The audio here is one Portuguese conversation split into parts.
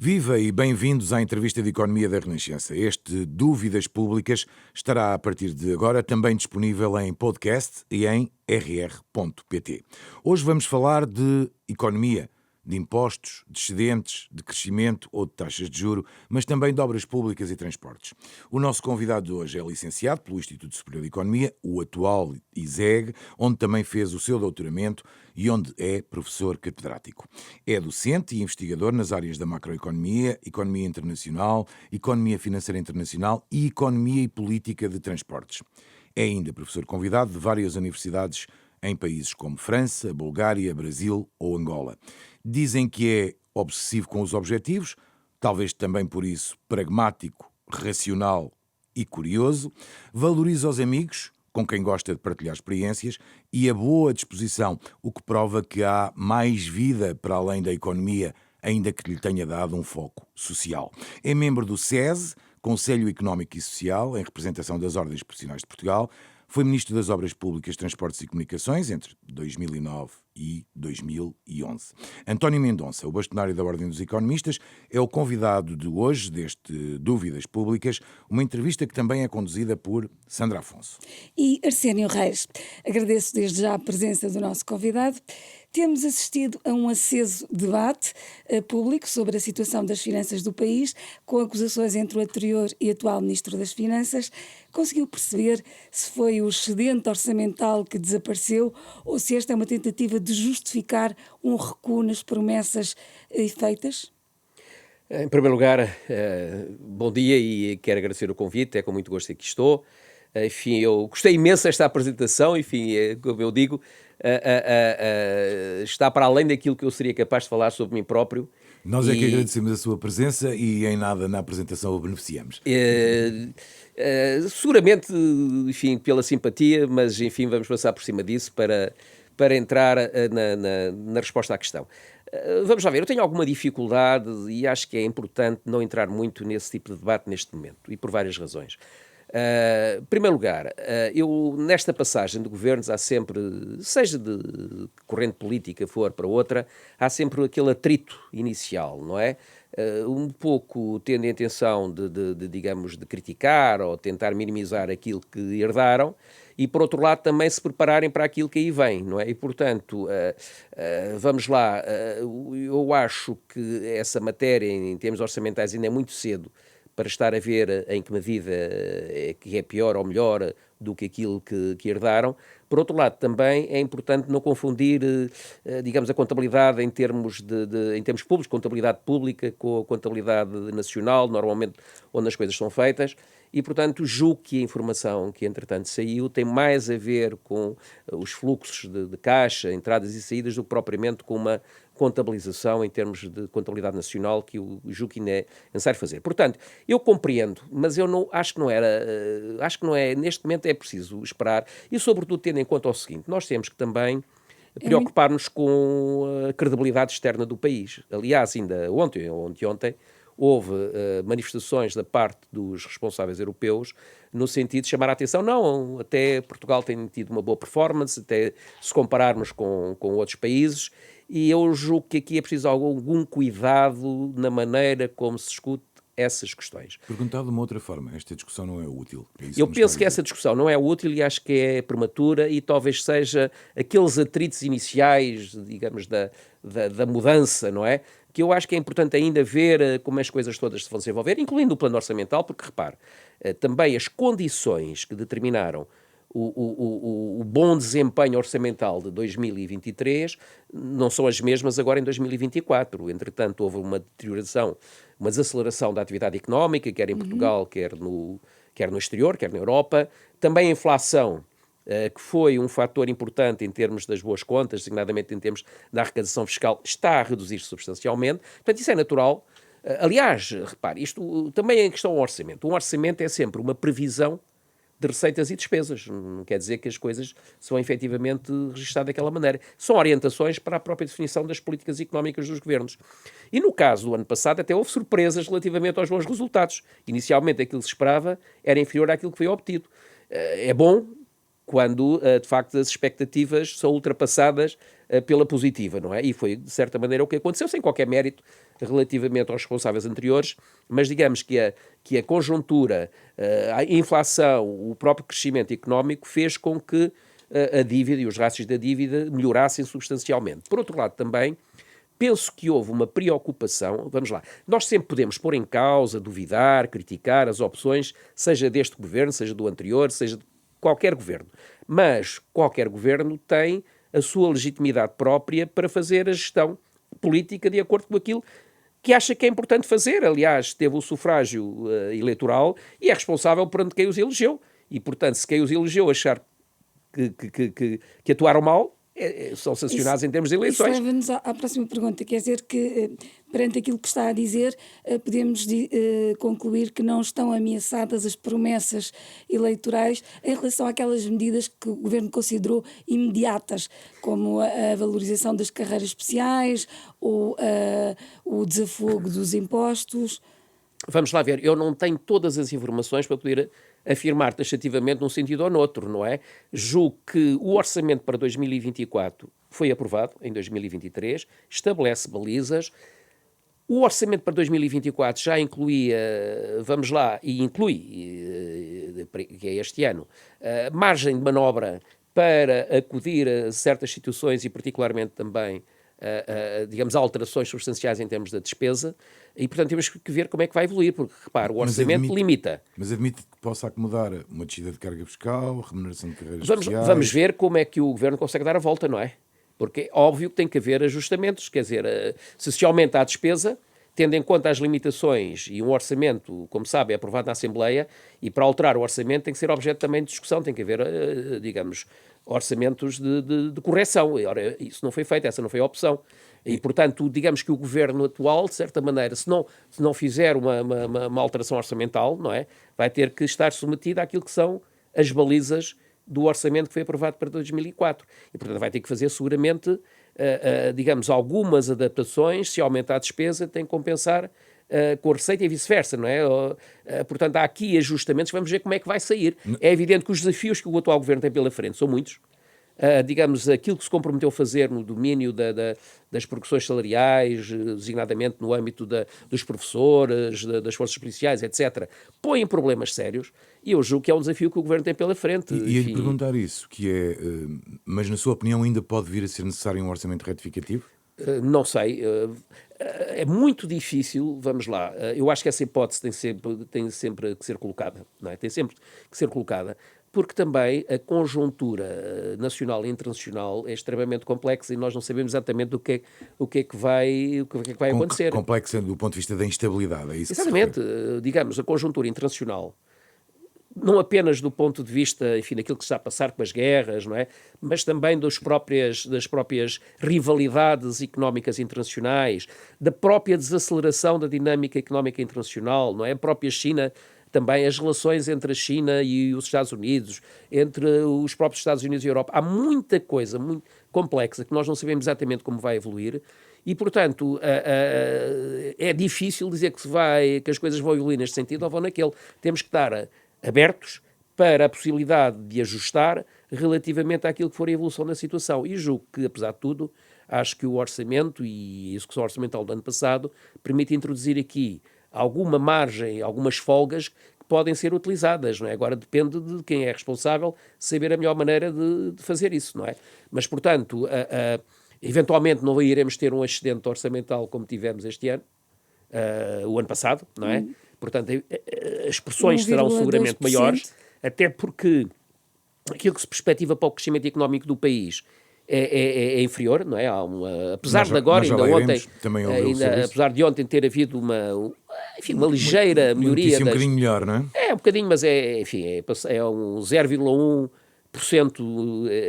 Viva e bem-vindos à entrevista de Economia da Renascença. Este Dúvidas Públicas estará a partir de agora também disponível em podcast e em rr.pt. Hoje vamos falar de economia, de impostos, de excedentes, de crescimento ou de taxas de juro, mas também de obras públicas e transportes. O nosso convidado de hoje é licenciado pelo Instituto Superior de Economia, o atual ISEG, onde também fez o seu doutoramento e onde é professor catedrático. É docente e investigador nas áreas da macroeconomia, economia internacional, economia financeira internacional e economia e política de transportes. É ainda professor convidado de várias universidades em países como França, Bulgária, Brasil ou Angola. Dizem que é obsessivo com os objetivos, talvez também por isso pragmático, racional e curioso, valoriza os amigos, com quem gosta de partilhar experiências, e a boa disposição, o que prova que há mais vida para além da economia, ainda que lhe tenha dado um foco social. É membro do SESE, Conselho Económico e Social, em representação das Ordens Profissionais de Portugal. Foi Ministro das Obras Públicas, Transportes e Comunicações entre 2009 e 2011. António Mendonça, o bastonário da Ordem dos Economistas, é o convidado de hoje deste Dúvidas Públicas, uma entrevista que também é conduzida por Sandra Afonso. E Arsénio Reis. Agradeço desde já a presença do nosso convidado. Temos assistido a um aceso debate público sobre a situação das finanças do país, com acusações entre o anterior e atual Ministro das Finanças. Conseguiu perceber se foi o excedente orçamental que desapareceu ou se esta é uma tentativa de justificar um recuo nas promessas feitas? Em primeiro lugar, bom dia e quero agradecer o convite, é com muito gosto que aqui estou. Enfim, eu gostei imenso desta apresentação, enfim, como eu digo, está para além daquilo que eu seria capaz de falar sobre mim próprio. Nós é que agradecemos a sua presença e em nada na apresentação o beneficiamos. Seguramente, enfim, pela simpatia, mas enfim, vamos passar por cima disso para entrar na resposta à questão. Vamos lá ver, eu tenho alguma dificuldade e acho que é importante não entrar muito nesse tipo de debate neste momento, e por várias razões. Em primeiro lugar, eu nesta passagem de governos há sempre, seja de corrente política for para outra, há sempre aquele atrito inicial, não é? Um pouco tendo a intenção digamos, de criticar ou tentar minimizar aquilo que herdaram, e por outro lado também se prepararem para aquilo que aí vem, não é? E portanto, vamos lá, eu acho que essa matéria em termos orçamentais ainda é muito cedo para estar a ver em que medida que é pior ou melhor do que aquilo que herdaram. Por outro lado, também é importante não confundir, digamos, a contabilidade em termos em termos públicos, contabilidade pública com a contabilidade nacional, normalmente onde as coisas são feitas, e, portanto, julgo que a informação que, entretanto, saiu tem mais a ver com os fluxos de caixa, entradas e saídas, do que propriamente com uma contabilização em termos de contabilidade nacional, que eu julgo que ainda é necessário fazer. Portanto, eu compreendo, mas eu não, acho que não era, acho que não é, neste momento é preciso esperar, e sobretudo tendo em conta o seguinte, nós temos que também preocupar-nos com a credibilidade externa do país. Aliás, ainda ontem ou anteontem, houve manifestações da parte dos responsáveis europeus no sentido de chamar a atenção, não, até Portugal tem tido uma boa performance, até se compararmos com outros países, e eu julgo que aqui é preciso algum cuidado na maneira como se discute essas questões. Perguntado de uma outra forma, esta discussão não é útil. Eu penso que essa discussão não é útil e acho que é prematura e talvez seja aqueles atritos iniciais, digamos, da mudança, não é? Que eu acho que é importante ainda ver como as coisas todas se vão desenvolver, incluindo o plano orçamental, porque, repare, também as condições que determinaram o bom desempenho orçamental de 2023 não são as mesmas agora em 2024. Entretanto, houve uma deterioração, uma desaceleração da atividade económica, quer em Portugal, quer no exterior, quer na Europa. Também a inflação, que foi um fator importante em termos das boas contas, designadamente em termos da arrecadação fiscal, está a reduzir-se substancialmente. Portanto, isso é natural. Aliás, repare, isto também é questão do orçamento. Um orçamento é sempre uma previsão de receitas e despesas. Não quer dizer que as coisas são efetivamente registradas daquela maneira. São orientações para a própria definição das políticas económicas dos governos. E no caso do ano passado até houve surpresas relativamente aos bons resultados. Inicialmente aquilo que se esperava era inferior àquilo que foi obtido. É bom quando, de facto, as expectativas são ultrapassadas pela positiva, não é? E foi, de certa maneira, o que aconteceu, sem qualquer mérito relativamente aos responsáveis anteriores, mas digamos que a conjuntura, a inflação, o próprio crescimento económico fez com que a dívida e os rácios da dívida melhorassem substancialmente. Por outro lado, também, penso que houve uma preocupação, vamos lá, nós sempre podemos pôr em causa, duvidar, criticar as opções, seja deste governo, seja do anterior, seja de qualquer governo, mas qualquer governo tem a sua legitimidade própria para fazer a gestão política de acordo com aquilo que acha que é importante fazer. Aliás, teve o sufrágio eleitoral e é responsável perante quem os elegeu. E, portanto, se quem os elegeu achar que atuaram mal, são sancionados em termos de eleições. Isso leva-nos à próxima pergunta, quer dizer que, perante aquilo que está a dizer, podemos concluir que não estão ameaçadas as promessas eleitorais em relação àquelas medidas que o Governo considerou imediatas, como a valorização das carreiras especiais ou o desafogo dos impostos. Vamos lá ver, eu não tenho todas as informações para poder afirmar taxativamente num sentido ou noutro, não é? Julgo que o orçamento para 2024 foi aprovado em 2023, estabelece balizas. O orçamento para 2024 já incluía, vamos lá, e inclui, que é este ano, margem de manobra para acudir a certas situações e particularmente também digamos, alterações substanciais em termos da despesa, e, portanto, temos que ver como é que vai evoluir, porque, repara, o orçamento limita. Mas admite que possa acomodar uma descida de carga fiscal, remuneração de carreiras especiais. Vamos ver como é que o Governo consegue dar a volta, não é? Porque é óbvio que tem que haver ajustamentos, quer dizer, se aumenta a despesa, tendo em conta as limitações, e um orçamento, como sabe, é aprovado na Assembleia, e para alterar o orçamento tem que ser objeto também de discussão, tem que haver, digamos, orçamentos de correção. Ora, isso não foi feito, essa não foi a opção. E, portanto, digamos que o governo atual, de certa maneira, se não fizer uma alteração orçamental, não é, vai ter que estar submetido àquilo que são as balizas do orçamento que foi aprovado para 2004. E, portanto, vai ter que fazer seguramente, digamos, algumas adaptações. Se aumentar a despesa, tem que compensar com a receita e vice-versa, não é? Portanto, há aqui ajustamentos, vamos ver como é que vai sair. É evidente que os desafios que o atual governo tem pela frente são muitos. Digamos, aquilo que se comprometeu a fazer no domínio das progressões salariais, designadamente no âmbito dos professores, das forças policiais, etc., põe em problemas sérios, e eu julgo que é um desafio que o governo tem pela frente. E ia-lhe perguntar isso, que é, mas na sua opinião ainda pode vir a ser necessário um orçamento retificativo? Não sei, é muito difícil, vamos lá, eu acho que essa hipótese tem sempre que ser colocada, não é? Tem sempre que ser colocada, porque também a conjuntura nacional e internacional é extremamente complexa e nós não sabemos exatamente o que é que vai acontecer. Complexa do ponto de vista da instabilidade, é isso? Exatamente, digamos, a conjuntura internacional, não apenas do ponto de vista, enfim, daquilo que se está a passar com as guerras, não é? Mas também das próprias rivalidades económicas internacionais, da própria desaceleração da dinâmica económica internacional, não é? A própria China, também as relações entre a China e os Estados Unidos, entre os próprios Estados Unidos e a Europa. Há muita coisa muito complexa que nós não sabemos exatamente como vai evoluir e, portanto, é difícil dizer que as coisas vão evoluir neste sentido ou vão naquele. Temos que estar abertos para a possibilidade de ajustar relativamente àquilo que for a evolução da situação. E julgo que, apesar de tudo, acho que o orçamento e a execução orçamental do ano passado permite introduzir aqui alguma margem, algumas folgas que podem ser utilizadas, não é? Agora depende de quem é responsável saber a melhor maneira de fazer isso, não é? Mas, portanto, eventualmente não iremos ter um excedente orçamental como tivemos este ano, o ano passado, não é? Portanto, as pressões serão seguramente maiores, até porque aquilo que se perspectiva para o crescimento económico do país é inferior, não é? Apesar de agora, apesar de ontem ter havido uma ligeira melhoria. Um bocadinho melhor, não é? É um bocadinho, mas é um 0,1%,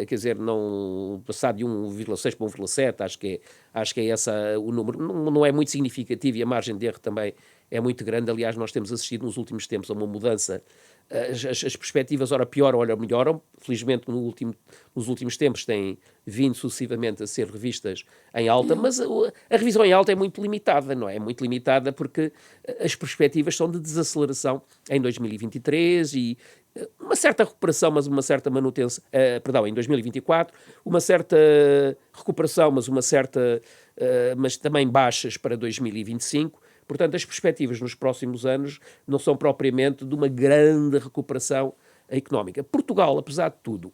quer dizer, não passar de 1,6 para 1,7, acho que é esse o número. Não é muito significativo e a margem de erro também é muito grande. Aliás, nós temos assistido nos últimos tempos a uma mudança. As perspectivas, ora pioram, ora melhoram. Felizmente, nos últimos tempos têm vindo sucessivamente a ser revistas em alta, mas a revisão em alta é muito limitada, não é? É muito limitada porque as perspectivas são de desaceleração em 2023 e uma certa recuperação, mas uma certa manutenção, em 2024, uma certa recuperação, mas também baixas para 2025. Portanto, as perspectivas nos próximos anos não são propriamente de uma grande recuperação económica. Portugal, apesar de tudo,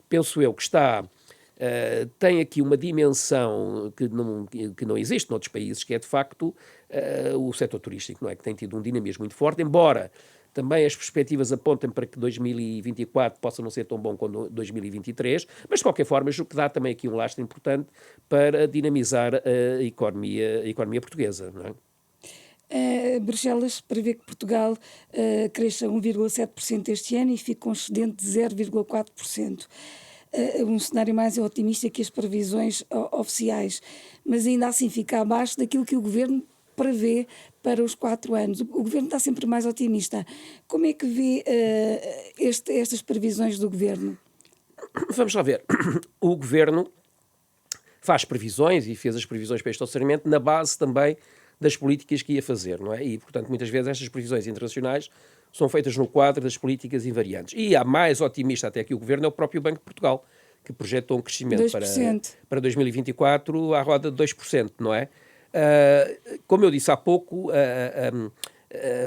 penso eu que tem aqui uma dimensão que não existe noutros países, que é de facto o setor turístico, não é? Que tem tido um dinamismo muito forte, embora também as perspectivas apontem para que 2024 possa não ser tão bom como 2023, mas de qualquer forma julgo que dá também aqui um lastro importante para dinamizar a economia portuguesa, não é? Bruxelas prevê que Portugal cresça 1,7% este ano e fique com um excedente de 0,4%. Um cenário mais otimista que as previsões oficiais, mas ainda assim fica abaixo daquilo que o Governo prevê para os 4 anos. O Governo está sempre mais otimista. Como é que vê estas previsões do Governo? Vamos lá ver. O Governo faz previsões e fez as previsões para este orçamento na base também das políticas que ia fazer, não é? E, portanto, muitas vezes estas previsões internacionais são feitas no quadro das políticas invariantes. E a mais otimista até que o Governo é o próprio Banco de Portugal, que projetou um crescimento para 2024 à roda de 2%, não é? Como eu disse há pouco,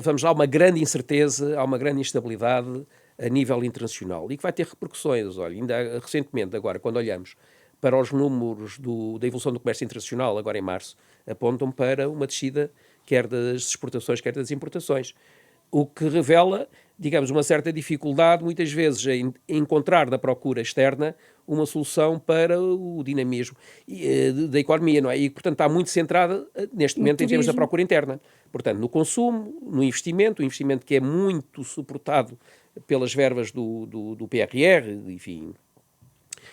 vamos lá, há uma grande incerteza, há uma grande instabilidade a nível internacional e que vai ter repercussões. Olha, ainda recentemente, agora, quando olhamos para os números da evolução do comércio internacional, agora em março, apontam para uma descida quer das exportações, quer das importações. O que revela, digamos, uma certa dificuldade, muitas vezes, em encontrar na procura externa uma solução para o dinamismo da economia, não é? E, portanto, está muito centrada, neste momento, em termos da procura interna. Portanto, no consumo, no investimento, o investimento que é muito suportado pelas verbas do PRR, enfim,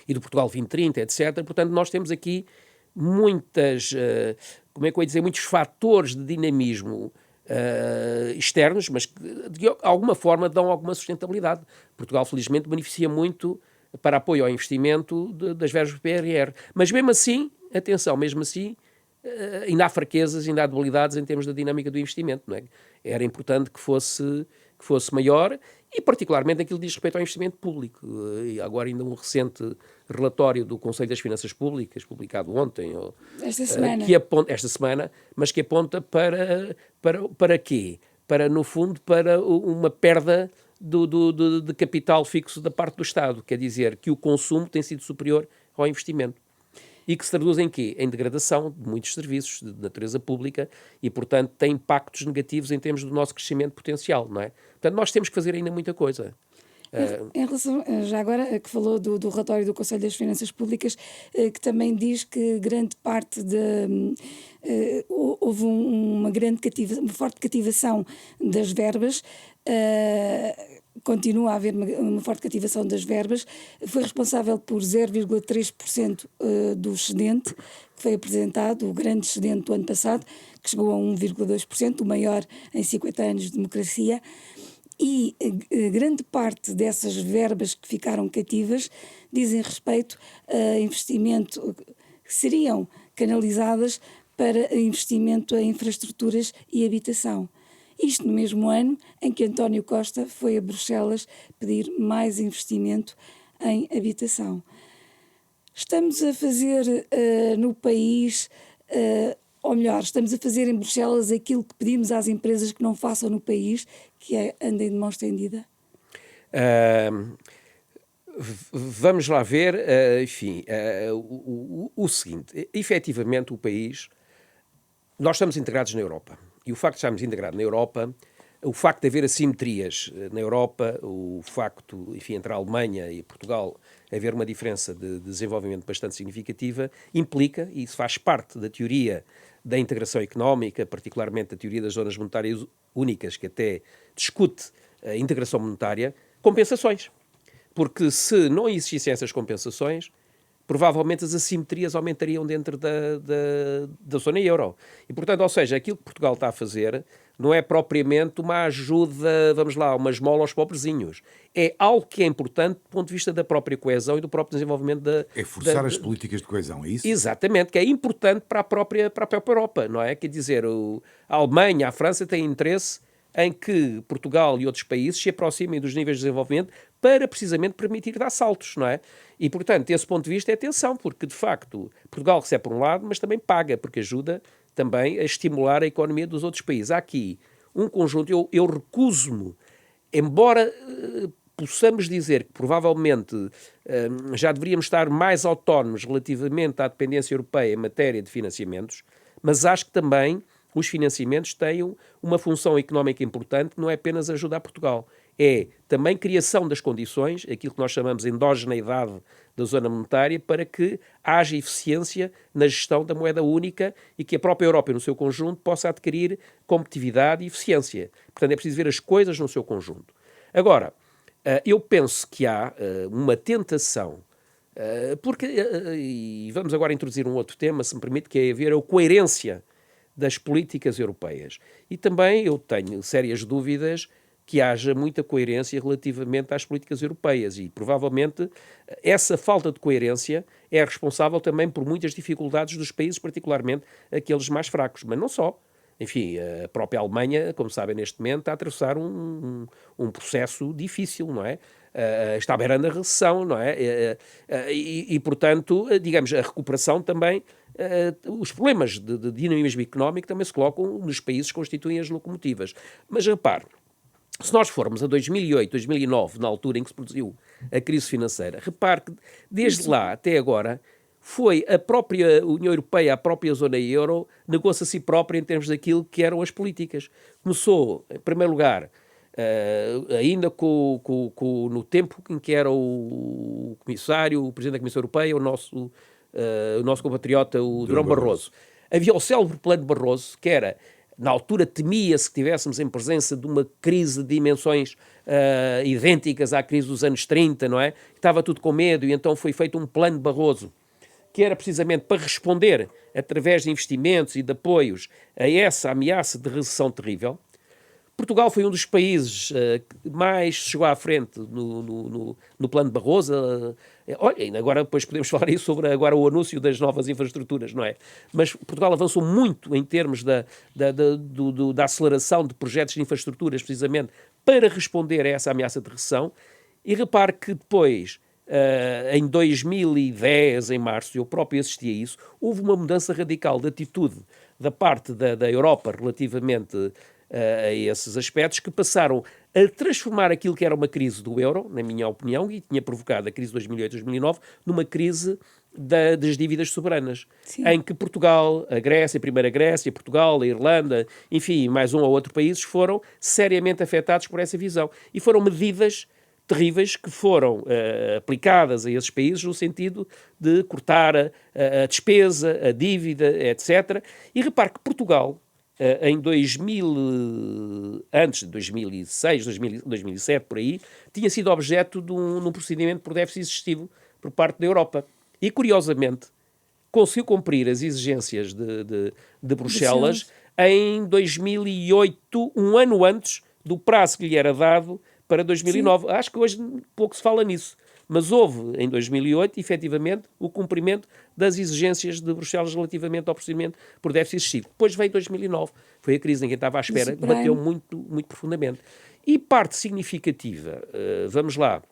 e do Portugal 2030, etc. Portanto, nós temos aqui muitos fatores de dinamismo externos, mas que de alguma forma dão alguma sustentabilidade. Portugal, felizmente, beneficia muito para apoio ao investimento das verbas do PRR. Mas mesmo assim, atenção, ainda há fraquezas, ainda há debilidades em termos da dinâmica do investimento, não é? Era importante que fosse maior e particularmente aquilo que diz respeito ao investimento público. E agora ainda um recente relatório do Conselho das Finanças Públicas, publicado ontem, esta semana, mas que aponta para quê? No fundo, para uma perda de capital fixo da parte do Estado. Quer dizer, que o consumo tem sido superior ao investimento. E que se traduz em quê? Em degradação de muitos serviços de natureza pública e, portanto, tem impactos negativos em termos do nosso crescimento potencial, não é? Portanto, nós temos que fazer ainda muita coisa. Em relação, já agora, que falou do relatório do Conselho das Finanças Públicas, que também diz que grande parte houve uma forte cativação das verbas, continua a haver uma forte cativação das verbas, foi responsável por 0,3% do excedente que foi apresentado, o grande excedente do ano passado, que chegou a 1,2%, o maior em 50 anos de democracia. E grande parte dessas verbas que ficaram cativas dizem respeito a investimento que seriam canalizadas para investimento em infraestruturas e habitação. Isto no mesmo ano em que António Costa foi a Bruxelas pedir mais investimento em habitação. Estamos a fazer no país, ou melhor, estamos a fazer em Bruxelas aquilo que pedimos às empresas que não façam no país, que é andem de mão estendida? Vamos lá ver, o seguinte, efetivamente o país, nós estamos integrados na Europa, e o facto de estarmos integrados na Europa, o facto de haver assimetrias na Europa, o facto, entre a Alemanha e Portugal haver uma diferença de desenvolvimento bastante significativa, implica, e isso faz parte da teoria da integração económica, particularmente da teoria das zonas monetárias únicas, que até discute a integração monetária, compensações. Porque se não existissem essas compensações, provavelmente as assimetrias aumentariam dentro da zona euro. E, portanto, ou seja, aquilo que Portugal está a fazer não é propriamente uma ajuda, uma esmola aos pobrezinhos. É algo que é importante do ponto de vista da própria coesão e do próprio desenvolvimento É forçar as políticas de coesão, é isso? Exatamente, que é importante para a própria Europa, não é? Quer dizer, a Alemanha, a França têm interesse em que Portugal e outros países se aproximem dos níveis de desenvolvimento para precisamente permitir dar saltos, não é? E, portanto, desse ponto de vista é atenção, porque, de facto, Portugal recebe por um lado, mas também paga, porque ajuda também a estimular a economia dos outros países. Há aqui um conjunto, eu recuso-me, embora possamos dizer que provavelmente já deveríamos estar mais autónomos relativamente à dependência europeia em matéria de financiamentos, mas acho que também os financiamentos têm uma função económica importante, que não é apenas ajudar Portugal, é também criação das condições, aquilo que nós chamamos de endogeneidade da zona monetária, para que haja eficiência na gestão da moeda única e que a própria Europa, no seu conjunto, possa adquirir competitividade e eficiência. Portanto, é preciso ver as coisas no seu conjunto. Agora, eu penso que há uma tentação, porque, e vamos agora introduzir um outro tema, se me permite, que é haver a coerência das políticas europeias. E também eu tenho sérias dúvidas que haja muita coerência relativamente às políticas europeias e, provavelmente, essa falta de coerência é responsável também por muitas dificuldades dos países, particularmente aqueles mais fracos, mas não só. Enfim, a própria Alemanha, como sabem, neste momento, está a atravessar um processo difícil, não é? Está à beira da recessão, não é? Portanto, digamos, a recuperação também, os problemas de dinamismo económico também se colocam nos países que constituem as locomotivas. Mas, repare, se nós formos a 2008, 2009, na altura em que se produziu a crise financeira, repare que desde lá até agora foi a própria União Europeia, a própria zona euro, negou-se a si própria em termos daquilo que eram as políticas. Começou, em primeiro lugar, ainda no tempo em que era o comissário, o presidente da Comissão Europeia, o nosso compatriota, o Durão Barroso. Havia o célebre plano de Barroso, que era, na altura temia-se que tivéssemos em presença de uma crise de dimensões idênticas à crise dos anos 30, não é? Estava tudo com medo e então foi feito um plano de Barroso, que era precisamente para responder, através de investimentos e de apoios, a essa ameaça de recessão terrível. Portugal foi um dos países que mais chegou à frente no plano de Barroso. Olha, agora depois podemos falar isso sobre agora o anúncio das novas infraestruturas, não é? Mas Portugal avançou muito em termos da aceleração de projetos de infraestruturas, precisamente para responder a essa ameaça de recessão. E repare que depois, em 2010, em março, eu próprio assisti a isso, houve uma mudança radical de atitude da parte da Europa relativamente a esses aspectos, que passaram a transformar aquilo que era uma crise do euro, na minha opinião, e tinha provocado a crise de 2008-2009, numa crise das dívidas soberanas. Sim. Em que Portugal, a Grécia, a primeira Grécia, Portugal, a Irlanda, enfim, mais um ou outro países foram seriamente afetados por essa visão. E foram medidas terríveis que foram aplicadas a esses países no sentido de cortar a despesa, a dívida, etc. E repare que Portugal, em 2000, antes de 2006, 2007, por aí, tinha sido objeto de um procedimento por déficit excessivo por parte da Europa. E, curiosamente, conseguiu cumprir as exigências de Bruxelas em 2008, um ano antes do prazo que lhe era dado para 2009. Sim. Acho que hoje pouco se fala nisso. Mas houve, em 2008, efetivamente, o cumprimento das exigências de Bruxelas relativamente ao procedimento por déficit excessivo. Depois veio 2009. Foi a crise, ninguém estava à espera, bateu muito, muito profundamente. E parte significativa, vamos lá,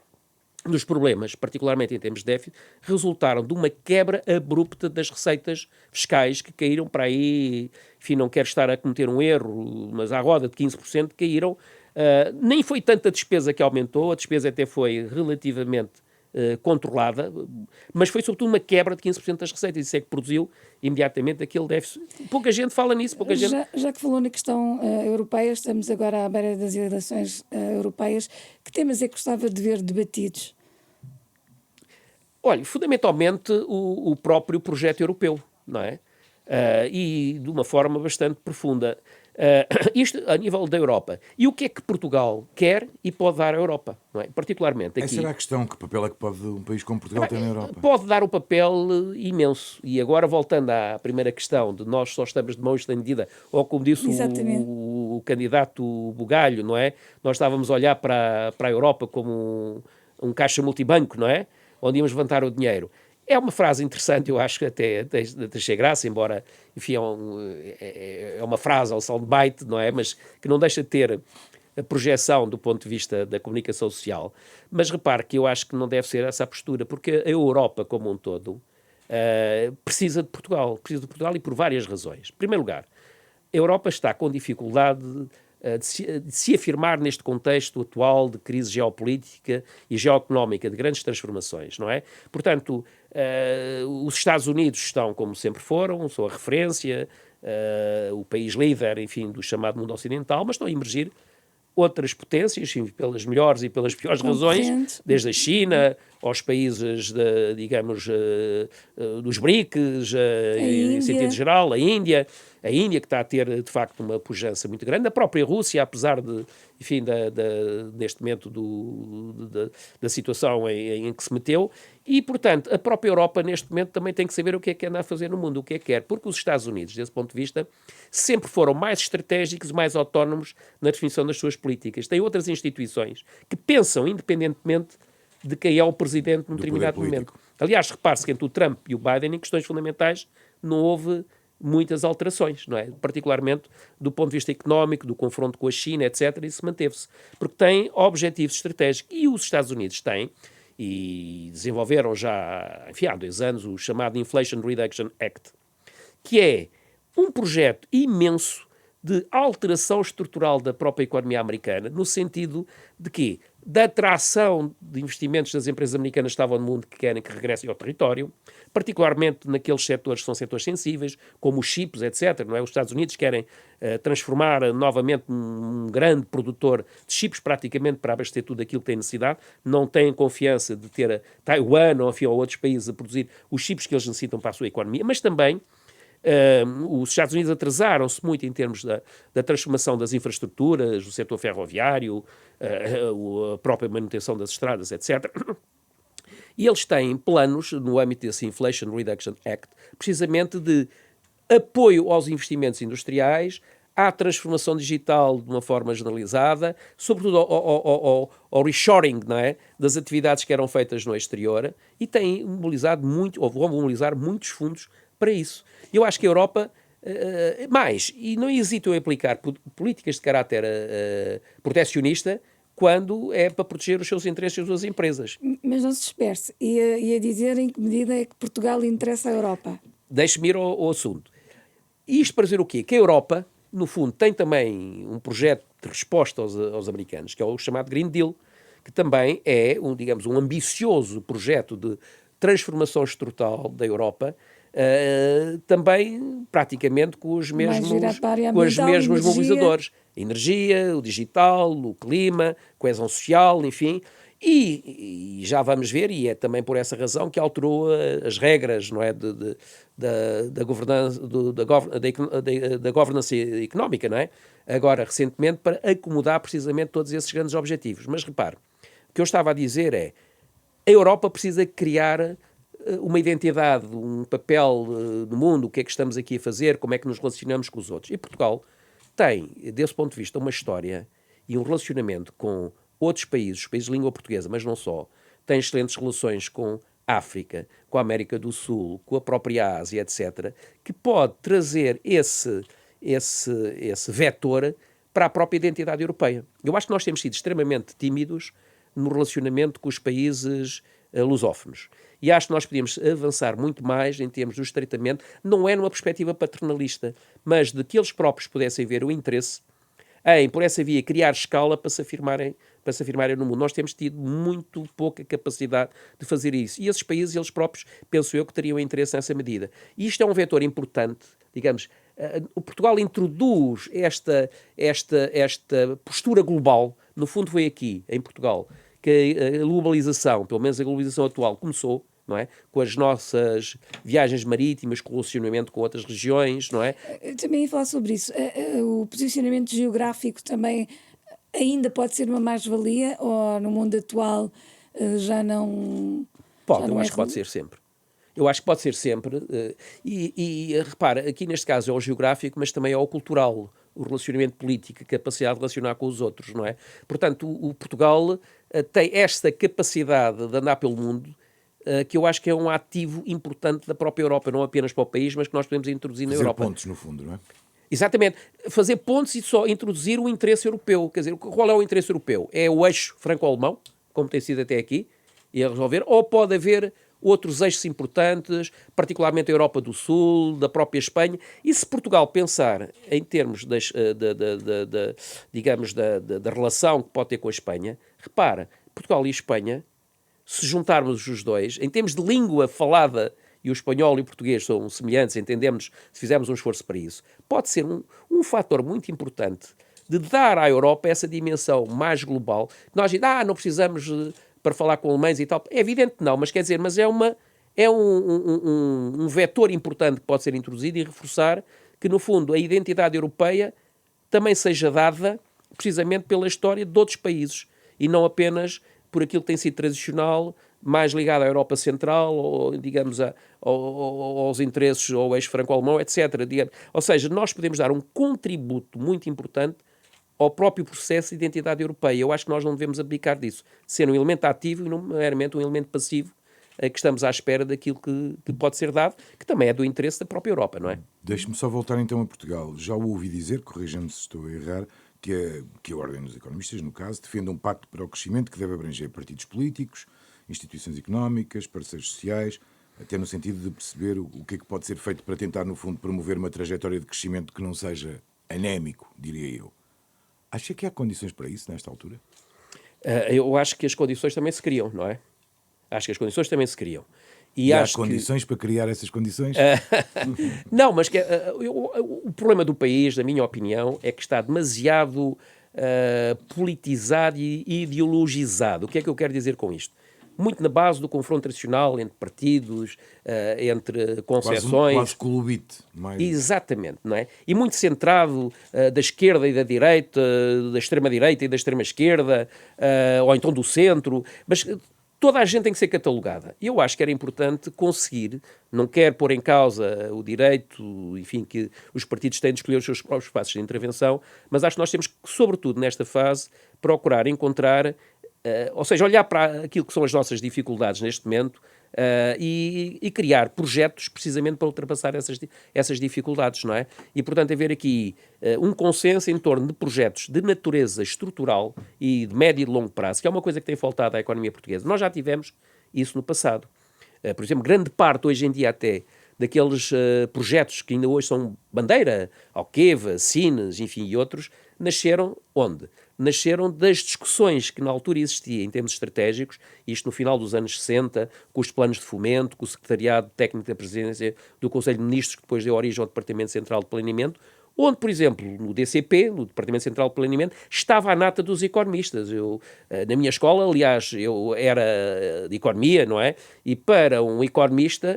dos problemas, particularmente em termos de déficit, resultaram de uma quebra abrupta das receitas fiscais que caíram para aí, enfim, não quero estar a cometer um erro, mas à roda de 15% caíram. Nem foi tanta despesa que aumentou, a despesa até foi relativamente controlada, mas foi sobretudo uma quebra de 15% das receitas. Isso é que produziu imediatamente aquele déficit. Pouca gente fala nisso. Já que falou na questão europeia, estamos agora à beira das eleições europeias. Que temas é que gostava de ver debatidos? Olha, fundamentalmente o próprio projeto europeu, não é? E de uma forma bastante profunda. Isto a nível da Europa. E o que é que Portugal quer e pode dar à Europa? Não é? Particularmente aqui. Essa era a questão. Que papel é que pode um país como Portugal ter na Europa? Pode dar um papel imenso. E agora, voltando à primeira questão de nós só estamos de mão estendida, ou como disse o candidato Bugalho, não é? Nós estávamos a olhar para a Europa como um caixa multibanco, não é? Onde íamos levantar o dinheiro. É uma frase interessante, eu acho que até achei graça, embora, enfim, é uma frase ao soundbite, não é? Mas que não deixa de ter a projeção do ponto de vista da comunicação social. Mas repare que eu acho que não deve ser essa a postura, porque a Europa como um todo precisa de Portugal e por várias razões. Em primeiro lugar, a Europa está com dificuldade de se afirmar neste contexto atual de crise geopolítica e geoeconómica, de grandes transformações, não é? Portanto, os Estados Unidos estão como sempre foram, são a referência, o país líder, enfim, do chamado mundo ocidental, mas estão a emergir outras potências, enfim, pelas melhores e pelas piores razões, desde a China aos países, digamos, dos BRICS, em sentido geral, a Índia que está a ter, de facto, uma pujança muito grande, a própria Rússia, apesar de, enfim, neste momento da situação em que se meteu, e, portanto, a própria Europa, neste momento, também tem que saber o que é que anda a fazer no mundo, o que é que quer, porque os Estados Unidos, desse ponto de vista, sempre foram mais estratégicos, mais autónomos na definição das suas políticas. Tem outras instituições que pensam independentemente de quem é o presidente num determinado momento. Aliás, repare-se que entre o Trump e o Biden, em questões fundamentais, não houve muitas alterações, não é? Particularmente do ponto de vista económico, do confronto com a China, etc., isso manteve-se. Porque tem objetivos estratégicos. E os Estados Unidos têm, e desenvolveram já, enfim, há 2 anos, o chamado Inflation Reduction Act, que é um projeto imenso de alteração estrutural da própria economia americana, no sentido de que da atração de investimentos das empresas americanas que estavam no mundo que querem que regressem ao território, particularmente naqueles setores que são setores sensíveis, como os chips, etc. Não é? Os Estados Unidos querem transformar novamente um grande produtor de chips praticamente para abastecer tudo aquilo que tem necessidade, não têm confiança de ter a Taiwan ou, enfim, ou outros países a produzir os chips que eles necessitam para a sua economia, mas também os Estados Unidos atrasaram-se muito em termos da transformação das infraestruturas, do setor ferroviário, a própria manutenção das estradas, etc. E eles têm planos, no âmbito desse Inflation Reduction Act, precisamente de apoio aos investimentos industriais, à transformação digital de uma forma generalizada, sobretudo ao reshoring, não é? Das atividades que eram feitas no exterior, e têm mobilizado muito, ou vão mobilizar muitos fundos para isso. Eu acho que a Europa, e não hesitam em aplicar políticas de caráter protecionista quando é para proteger os seus interesses das suas empresas. Mas não se disperse. Ia dizer em que medida é que Portugal interessa à Europa. Deixe-me ir ao assunto. Isto para dizer o quê? Que a Europa, no fundo, tem também um projeto de resposta aos americanos, que é o chamado Green Deal, que também é, digamos, um ambicioso projeto de transformação estrutural da Europa, também praticamente com os mesmos mobilizadores. A energia, o digital, o clima, coesão social, enfim. E já vamos ver, e é também por essa razão que alterou as regras, não é, da governança económica, não é? Agora, recentemente, para acomodar precisamente todos esses grandes objetivos. Mas repare, o que eu estava a dizer é, a Europa precisa criar uma identidade, um papel no mundo, o que é que estamos aqui a fazer, como é que nos relacionamos com os outros. E Portugal tem, desse ponto de vista, uma história e um relacionamento com outros países, os países de língua portuguesa, mas não só, tem excelentes relações com a África, com a América do Sul, com a própria Ásia, etc., que pode trazer esse vetor para a própria identidade europeia. Eu acho que nós temos sido extremamente tímidos no relacionamento com os países lusófonos. E acho que nós podíamos avançar muito mais em termos do estreitamento, não é numa perspectiva paternalista, mas de que eles próprios pudessem ver o interesse em, por essa via, criar escala para se afirmarem no mundo. Nós temos tido muito pouca capacidade de fazer isso. E esses países, eles próprios, penso eu, que teriam interesse nessa medida. E isto é um vetor importante, digamos. O Portugal introduz esta postura global. No fundo foi aqui, em Portugal, que a globalização, pelo menos a globalização atual, começou, não é? Com as nossas viagens marítimas, com o relacionamento com outras regiões, não é? Eu também ia falar sobre isso. O posicionamento geográfico também ainda pode ser uma mais-valia, ou no mundo atual já não... Pode, eu acho que pode ser sempre. Eu acho que pode ser sempre. E repara, aqui neste caso é o geográfico, mas também é o cultural, o relacionamento político, a capacidade de relacionar com os outros, não é? Portanto, o Portugal tem esta capacidade de andar pelo mundo que eu acho que é um ativo importante da própria Europa, não apenas para o país, mas que nós podemos introduzir na Europa. Fazer pontos, no fundo, não é? Exatamente. Fazer pontos e só introduzir o interesse europeu. Quer dizer, qual é o interesse europeu? É o eixo franco-alemão, como tem sido até aqui, e a resolver, ou pode haver outros eixos importantes, particularmente a Europa do Sul, da própria Espanha, e se Portugal pensar em termos da relação que pode ter com a Espanha, repara, Portugal e Espanha, se juntarmos os dois, em termos de língua falada, e o espanhol e o português são semelhantes, entendemos se fizermos um esforço para isso, pode ser um fator muito importante de dar à Europa essa dimensão mais global. Nós dizemos, não precisamos para falar com alemães e tal. É evidente que não, mas quer dizer, mas é um vetor importante que pode ser introduzido e reforçar que, no fundo, a identidade europeia também seja dada precisamente pela história de outros países e não apenas por aquilo que tem sido tradicional, mais ligado à Europa Central, ou, digamos, aos interesses, ao eixo franco-alemão, etc. Ou seja, nós podemos dar um contributo muito importante ao próprio processo de identidade europeia. Eu acho que nós não devemos abdicar disso. Ser um elemento ativo e não meramente um elemento passivo, que estamos à espera daquilo que pode ser dado, que também é do interesse da própria Europa, não é? Deixe-me só voltar então a Portugal. Já o ouvi dizer, corrija-me se estou a errar, que a Ordem dos Economistas, no caso, defende um pacto para o crescimento que deve abranger partidos políticos, instituições económicas, parceiros sociais, até no sentido de perceber o que é que pode ser feito para tentar, no fundo, promover uma trajetória de crescimento que não seja anémico, diria eu. Acha que há condições para isso, nesta altura? Eu acho que as condições também se criam, não é? Acho que as condições também se criam. E há condições para criar essas condições? Não, mas o problema do país, na minha opinião, é que está demasiado politizado e ideologizado. O que é que eu quero dizer com isto? Muito na base do confronto tradicional entre partidos, entre concessões. Quase clubite. Exatamente, não é? E muito centrado da esquerda e da direita, da extrema-direita e da extrema-esquerda, ou então do centro, mas toda a gente tem que ser catalogada. Eu acho que era importante conseguir, não quero pôr em causa o direito, enfim, que os partidos têm de escolher os seus próprios passos de intervenção, mas acho que nós temos que, sobretudo nesta fase, procurar encontrar, ou seja, olhar para aquilo que são as nossas dificuldades neste momento e criar projetos precisamente para ultrapassar essas dificuldades, não é? E, portanto, haver aqui um consenso em torno de projetos de natureza estrutural e de médio e de longo prazo, que é uma coisa que tem faltado à economia portuguesa. Nós já tivemos isso no passado. Por exemplo, grande parte, hoje em dia até, daqueles projetos que ainda hoje são bandeira, Alqueva, Sines, enfim, e outros, nasceram onde? Nasceram das discussões que na altura existia em termos estratégicos, isto no final dos anos 60, com os planos de fomento, com o Secretariado Técnico da Presidência do Conselho de Ministros, que depois deu origem ao Departamento Central de Planeamento, onde, por exemplo, no DCP, no Departamento Central de Planeamento, estava a nata dos economistas. Na minha escola, aliás, eu era de economia, não é? E para um economista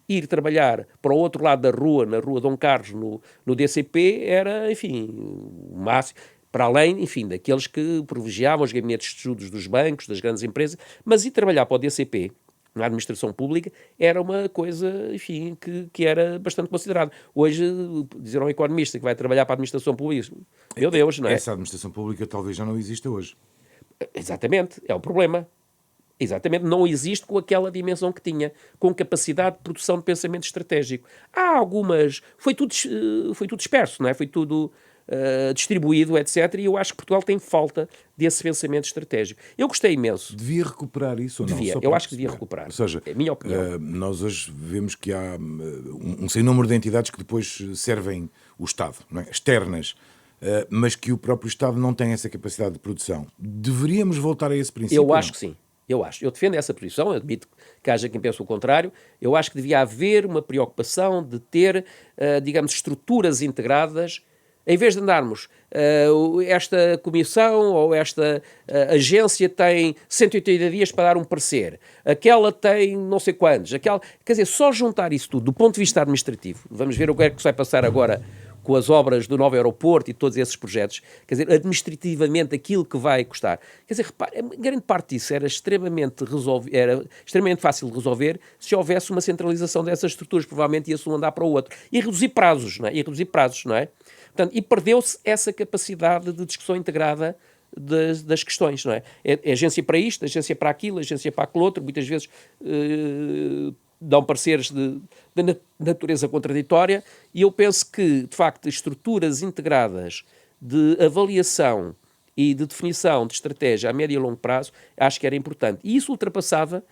ir trabalhar para o outro lado da rua, na Rua Dom Carlos, no DCP, era, enfim, o máximo. Para além, enfim, daqueles que privilegiavam os gabinetes de estudos dos bancos, das grandes empresas, mas ir trabalhar para o DCP, na administração pública, era uma coisa, enfim, que era bastante considerado. Hoje, dizer a um economista que vai trabalhar para a administração pública, meu Deus, não é? Essa administração pública talvez já não exista hoje. Exatamente, é o problema. Exatamente, não existe com aquela dimensão que tinha, com capacidade de produção de pensamento estratégico. Há algumas... Foi tudo disperso, não é? Foi tudo distribuído, etc. E eu acho que Portugal tem falta desse pensamento estratégico. Eu gostei imenso. Devia recuperar isso ou não? Devia, eu acho que devia recuperar. Ou seja, é a minha opinião. Nós hoje vemos que há um sem número de entidades que depois servem o Estado, não é? Externas, mas que o próprio Estado não tem essa capacidade de produção. Deveríamos voltar a esse princípio? Eu acho que sim. Eu defendo essa posição, admito que haja quem pense o contrário. Eu acho que devia haver uma preocupação de ter, digamos, estruturas integradas. Em vez de andarmos, esta comissão ou esta agência tem 180 dias para dar um parecer, aquela tem não sei quantos, quer dizer, só juntar isso tudo do ponto de vista administrativo, vamos ver o que é que se vai passar agora com as obras do novo aeroporto e todos esses projetos, quer dizer, administrativamente aquilo que vai custar. Quer dizer, repare, grande parte disso era extremamente fácil de resolver se houvesse uma centralização dessas estruturas, provavelmente ia-se um andar para o outro. E reduzir prazos, não é? Portanto, e perdeu-se essa capacidade de discussão integrada das questões, não é? É agência para isto, agência para aquilo, agência para aquilo outro, muitas vezes dão pareceres de natureza contraditória, e eu penso que, de facto, estruturas integradas de avaliação e de definição de estratégia a médio e longo prazo, acho que era importante. E isso ultrapassava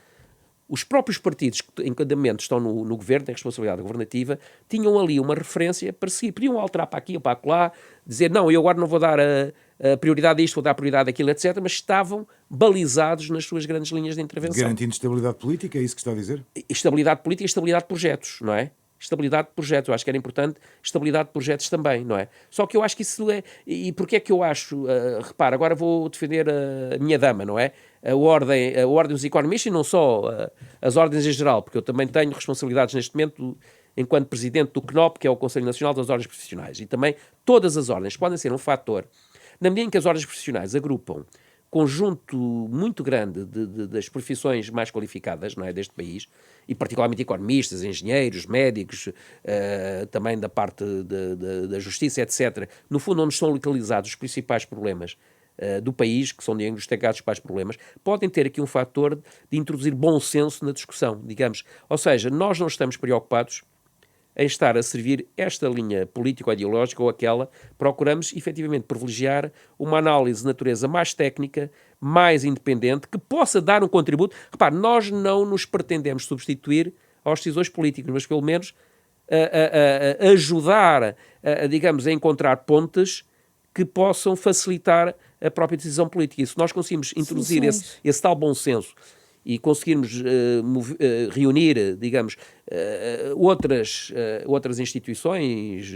os próprios partidos que em cada momento estão no governo, têm responsabilidade governativa, tinham ali uma referência para seguir. Podiam alterar para aqui ou para acolá, dizer, não, eu agora não vou dar a prioridade a isto, vou dar a prioridade àquilo, etc., mas estavam balizados nas suas grandes linhas de intervenção. Garantindo estabilidade política, é isso que está a dizer? Estabilidade política e estabilidade de projetos, não é? Estabilidade de projetos, eu acho que era importante estabilidade de projetos também, não é? Só que eu acho que isso é... E porquê é que eu acho... repara, agora vou defender a minha dama, não é? A ordem dos economistas e não só as ordens em geral, porque eu também tenho responsabilidades neste momento enquanto presidente do CNOP, que é o Conselho Nacional das Ordens Profissionais, e também todas as ordens podem ser um fator, na medida em que as ordens profissionais agrupam conjunto muito grande das profissões mais qualificadas, não é, deste país, e particularmente economistas, engenheiros, médicos, também da parte da justiça, etc. No fundo, onde estão localizados os principais problemas do país, que são diagnosticados os principais problemas, podem ter aqui um fator de introduzir bom senso na discussão, digamos. Ou seja, nós não estamos preocupados em estar a servir esta linha político-ideológica ou aquela, procuramos efetivamente privilegiar uma análise de natureza mais técnica, mais independente, que possa dar um contributo. Repare, nós não nos pretendemos substituir aos decisores políticos, mas pelo menos ajudar, digamos, a encontrar pontes que possam facilitar a própria decisão política. E se nós conseguimos introduzir esse tal bom senso e conseguirmos reunir, digamos, outras instituições,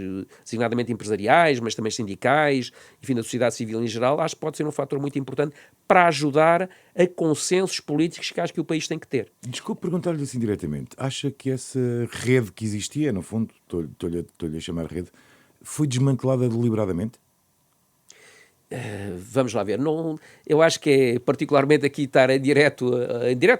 designadamente empresariais, mas também sindicais, enfim, da sociedade civil em geral, acho que pode ser um fator muito importante para ajudar a consensos políticos que acho que o país tem que ter. Desculpe perguntar-lhe assim diretamente. Acha que essa rede que existia, no fundo, estou-lhe a chamar rede, foi desmantelada deliberadamente? Vamos lá ver, não, eu acho que é particularmente aqui estar em direto,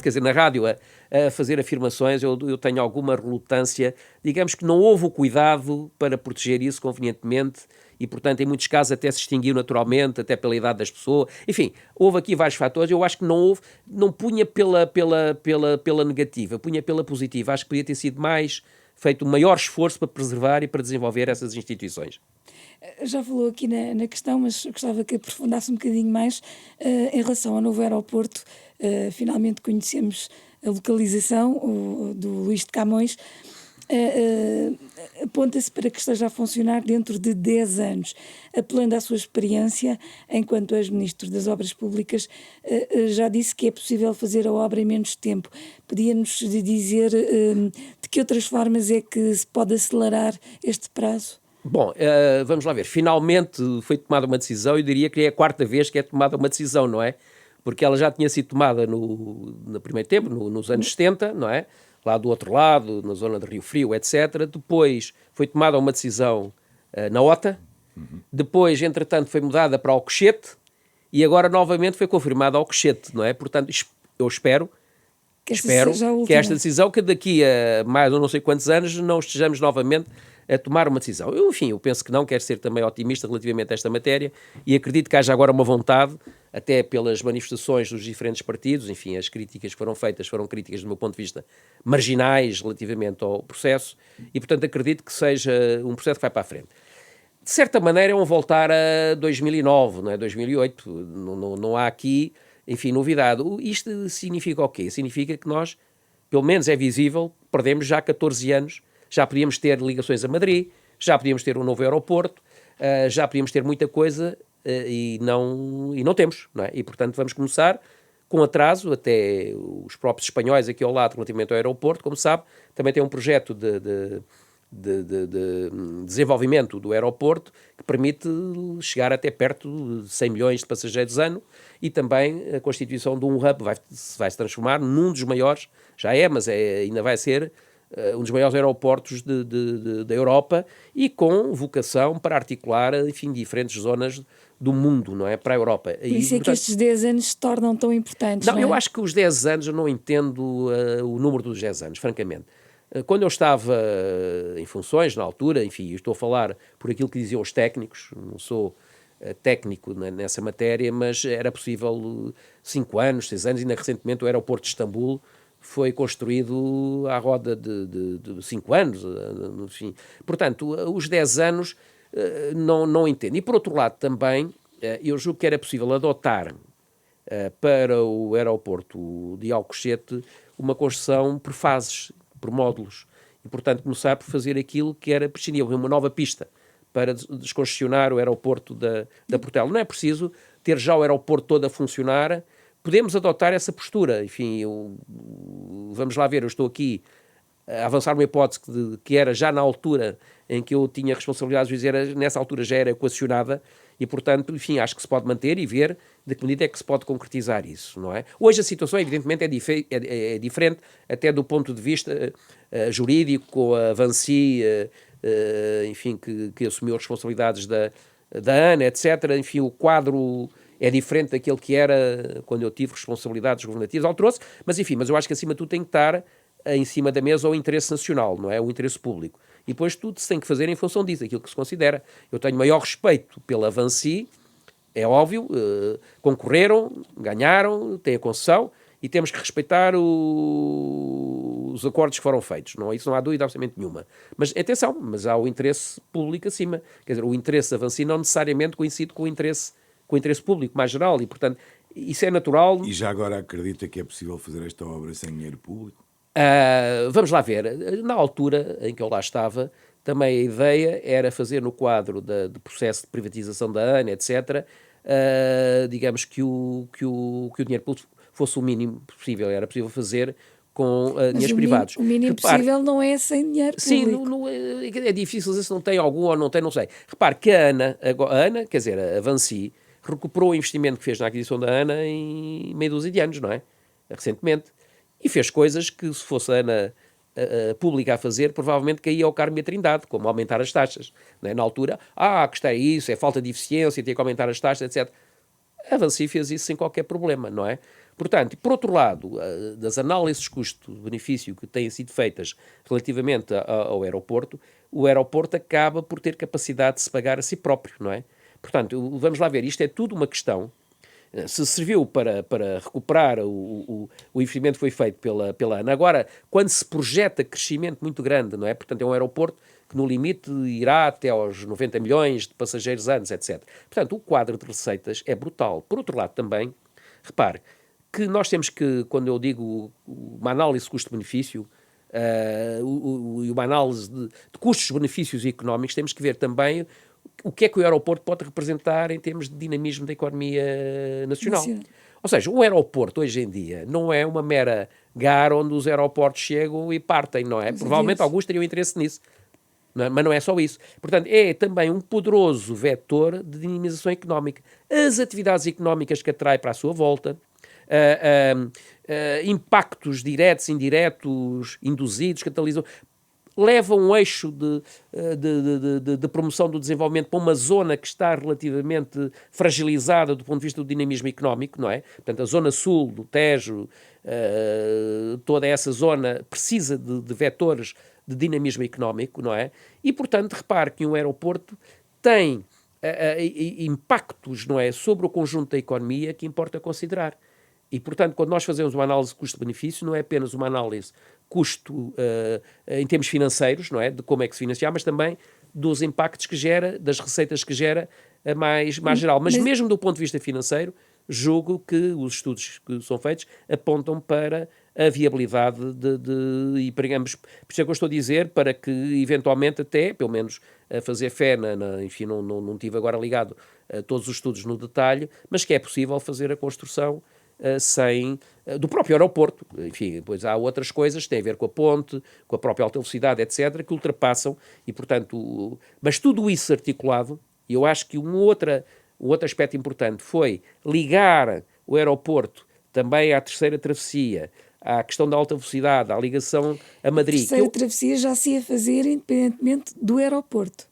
quer dizer, na rádio, a fazer afirmações, eu tenho alguma relutância, digamos que não houve o cuidado para proteger isso convenientemente e, portanto, em muitos casos até se extinguiu naturalmente, até pela idade das pessoas, enfim, houve aqui vários fatores, eu acho que não punha pela negativa, punha pela positiva, acho que podia ter sido feito um maior esforço para preservar e para desenvolver essas instituições. Já falou aqui na questão, mas gostava que aprofundasse um bocadinho mais em relação ao novo aeroporto. Finalmente conhecemos a localização do Luís de Camões. Aponta-se para que esteja a funcionar dentro de 10 anos. Apelando à sua experiência enquanto ex-ministro das Obras Públicas, já disse que é possível fazer a obra em menos tempo. Podia-nos dizer de que outras formas é que se pode acelerar este prazo? Bom, vamos lá ver. Finalmente foi tomada uma decisão, eu diria que é a quarta vez que é tomada uma decisão, não é? Porque ela já tinha sido tomada no primeiro tempo, nos anos 70, não é? Lá do outro lado, na zona de Rio Frio, etc. Depois foi tomada uma decisão na OTA. Depois, entretanto, foi mudada para Alcochete e agora novamente foi confirmada Alcochete, não é? Portanto, eu espero que esta decisão, que daqui a mais ou não sei quantos anos não estejamos novamente a tomar uma decisão. Eu penso que não, quero ser também otimista relativamente a esta matéria e acredito que haja agora uma vontade, até pelas manifestações dos diferentes partidos, enfim, as críticas que foram feitas foram críticas, do meu ponto de vista, marginais relativamente ao processo e, portanto, acredito que seja um processo que vai para a frente. De certa maneira é um voltar a 2009, não é? 2008, não há aqui, enfim, novidade. Isto significa o quê? Significa que nós, pelo menos é visível, perdemos já 14 anos. Já podíamos ter ligações a Madrid, já podíamos ter um novo aeroporto, já podíamos ter muita coisa e não temos, não é? E, portanto, vamos começar com atraso, até os próprios espanhóis aqui ao lado, relativamente ao aeroporto, como sabe, também tem um projeto de desenvolvimento do aeroporto que permite chegar até perto de 100 milhões de passageiros ano e também a constituição de um hub vai se transformar num dos maiores, já é, mas ainda vai ser um dos maiores aeroportos da Europa e com vocação para articular, enfim, diferentes zonas do mundo, não é? Para a Europa. Por isso que estes 10 anos se tornam tão importantes, não é? Eu acho que os 10 anos, eu não entendo o número dos 10 anos, francamente. Quando eu estava em funções, na altura, enfim, eu estou a falar por aquilo que diziam os técnicos, não sou técnico nessa matéria, mas era possível 5 anos, 6 anos, ainda recentemente o aeroporto de Istambul foi construído à roda de 5 anos, enfim. Portanto, os 10 anos não entendo. E por outro lado também, eu julgo que era possível adotar para o aeroporto de Alcochete uma construção por fases, por módulos. E, portanto, começar por fazer aquilo que era prescindível, uma nova pista para descongestionar o aeroporto da Portela. Não é preciso ter já o aeroporto todo a funcionar. Podemos adotar essa postura. Enfim, vamos lá ver, eu estou aqui a avançar uma hipótese que era já na altura em que eu tinha responsabilidades jurídicas, nessa altura já era equacionada e, portanto, enfim, acho que se pode manter e ver de que medida é que se pode concretizar isso, não é? Hoje a situação, evidentemente, é diferente, até do ponto de vista jurídico, com a Vinci, enfim, que assumiu as responsabilidades da ANA, etc. Enfim, o quadro é diferente daquele que era quando eu tive responsabilidades governativas, alterou-se, mas enfim, mas eu acho que acima de tudo tem que estar em cima da mesa o interesse nacional, não é? O interesse público. E depois tudo se tem que fazer em função disso, aquilo que se considera. Eu tenho maior respeito pela Vinci, é óbvio, concorreram, ganharam, têm a concessão e temos que respeitar os acordos que foram feitos. Não, isso não há dúvida absolutamente nenhuma. Mas atenção, mas há o interesse público acima. Quer dizer, o interesse da Vinci não necessariamente coincide com o interesse público mais geral e, portanto, isso é natural. E já agora acredita que é possível fazer esta obra sem dinheiro público? Vamos lá ver. Na altura em que eu lá estava, também a ideia era fazer no quadro do processo de privatização da ANA, etc., digamos que o dinheiro público fosse o mínimo possível. Era possível fazer com dinheiros privados. O mínimo possível não é sem dinheiro público. Sim, é difícil dizer se não tem algum ou não tem, não sei. Repare que a ANA, quer dizer, a Vinci, recuperou o investimento que fez na aquisição da ANA em meia dúzia de anos, não é? Recentemente. E fez coisas que, se fosse a ANA pública a fazer, provavelmente caía ao Carmo e a Trindade, como aumentar as taxas. Não é? Na altura, que está isso, é falta de eficiência, tem que aumentar as taxas, etc. A Vinci fez isso sem qualquer problema, não é? Portanto, por outro lado, das análises custo-benefício que têm sido feitas relativamente ao aeroporto, o aeroporto acaba por ter capacidade de se pagar a si próprio, não é? Portanto, vamos lá ver, isto é tudo uma questão. Se serviu para recuperar o investimento que foi feito pela ANA. Agora, quando se projeta crescimento muito grande, não é? Portanto, é um aeroporto que no limite irá até aos 90 milhões de passageiros anos, etc. Portanto, o quadro de receitas é brutal. Por outro lado também, repare, que nós temos que, quando eu digo uma análise de custo-benefício, e uma análise de custos, benefícios e económicos, temos que ver também o que é que o aeroporto pode representar em termos de dinamismo da economia nacional. Ou seja, o aeroporto hoje em dia não é uma mera gar onde os aeroportos chegam e partem, não é? Provavelmente alguns teriam interesse nisso, não é? Mas não é só isso. Portanto, é também um poderoso vetor de dinamização económica. As atividades económicas que atrai para a sua volta, impactos diretos, indiretos, induzidos, catalisam, leva um eixo de promoção do desenvolvimento para uma zona que está relativamente fragilizada do ponto de vista do dinamismo económico, não é? Portanto, a zona sul do Tejo, toda essa zona precisa de vetores de dinamismo económico, não é? E, portanto, repare que um aeroporto tem impactos, não é, sobre o conjunto da economia que importa considerar. E, portanto, quando nós fazemos uma análise de custo-benefício, não é apenas uma análise custo em termos financeiros, não é? De como é que se financia, mas também dos impactos que gera, das receitas que gera mais geral. Mas mesmo do ponto de vista financeiro, julgo que os estudos que são feitos apontam para a viabilidade e pregamos, por isso é que eu estou a dizer, para que eventualmente até, pelo menos a fazer fé, enfim, não tive agora ligado a todos os estudos no detalhe, mas que é possível fazer a construção do próprio aeroporto. Enfim, depois há outras coisas que têm a ver com a ponte, com a própria alta velocidade, etc., que ultrapassam e, portanto, mas tudo isso articulado, e eu acho que um outro aspecto importante foi ligar o aeroporto também à terceira travessia, à questão da alta velocidade, à ligação a Madrid. A terceira travessia já se ia fazer independentemente do aeroporto.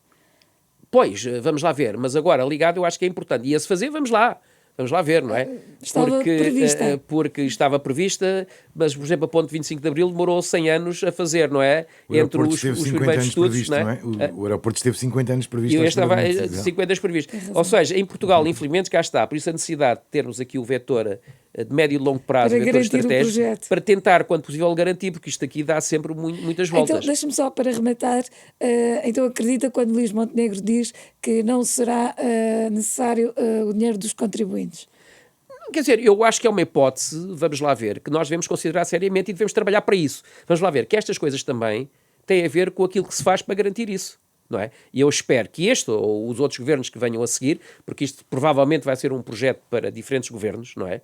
Pois, vamos lá ver, mas agora ligado eu acho que é importante. Ia-se fazer, vamos lá. Vamos lá ver, não é? Estava prevista. Porque estava prevista, mas, por exemplo, a ponte 25 de Abril demorou 100 anos a fazer, não é? O Entre aeroporto os esteve 50 primeiros anos estudos, previsto, não é? O aeroporto esteve 50 anos E previsto. eu estava à espera da 50 anos previsto. Ou seja, em Portugal, infelizmente, cá está. Por isso a necessidade de termos aqui o vetor de médio e longo prazo, Para o vetor garantir o estratégico, projeto. para tentar, quando possível, garantir, porque isto aqui dá sempre muitas Então, voltas. deixa-me só para rematar. Então, acredita quando Luís Montenegro diz que não será necessário o dinheiro dos contribuintes? Quer dizer, eu acho que é uma hipótese, vamos lá ver, que nós devemos considerar seriamente e devemos trabalhar para isso. Vamos lá ver que estas coisas também têm a ver com aquilo que se faz para garantir isso, não é? E eu espero que este ou os outros governos que venham a seguir, porque isto provavelmente vai ser um projeto para diferentes governos, não é?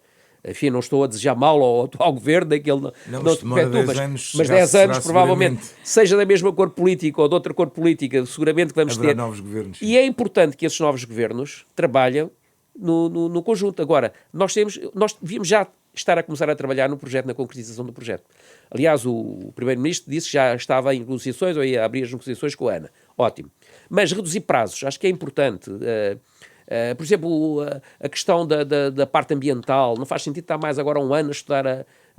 Enfim, não estou a desejar mal ao atual governo, daquele não se demora 10 anos, mas será 10 anos provavelmente, seguramente. seja da mesma cor política ou de outra cor política, seguramente que vamos Haverá ter. novos governos. E é importante que esses novos governos trabalhem no conjunto. Agora, nós devíamos já estar a começar a trabalhar no projeto, na concretização do projeto. Aliás, o Primeiro-Ministro disse que já estava em negociações, ou ia abrir as negociações com a ANA. Ótimo. Mas reduzir prazos, acho que é importante. Por exemplo, a questão da parte ambiental, não faz sentido estar mais agora um ano a estudar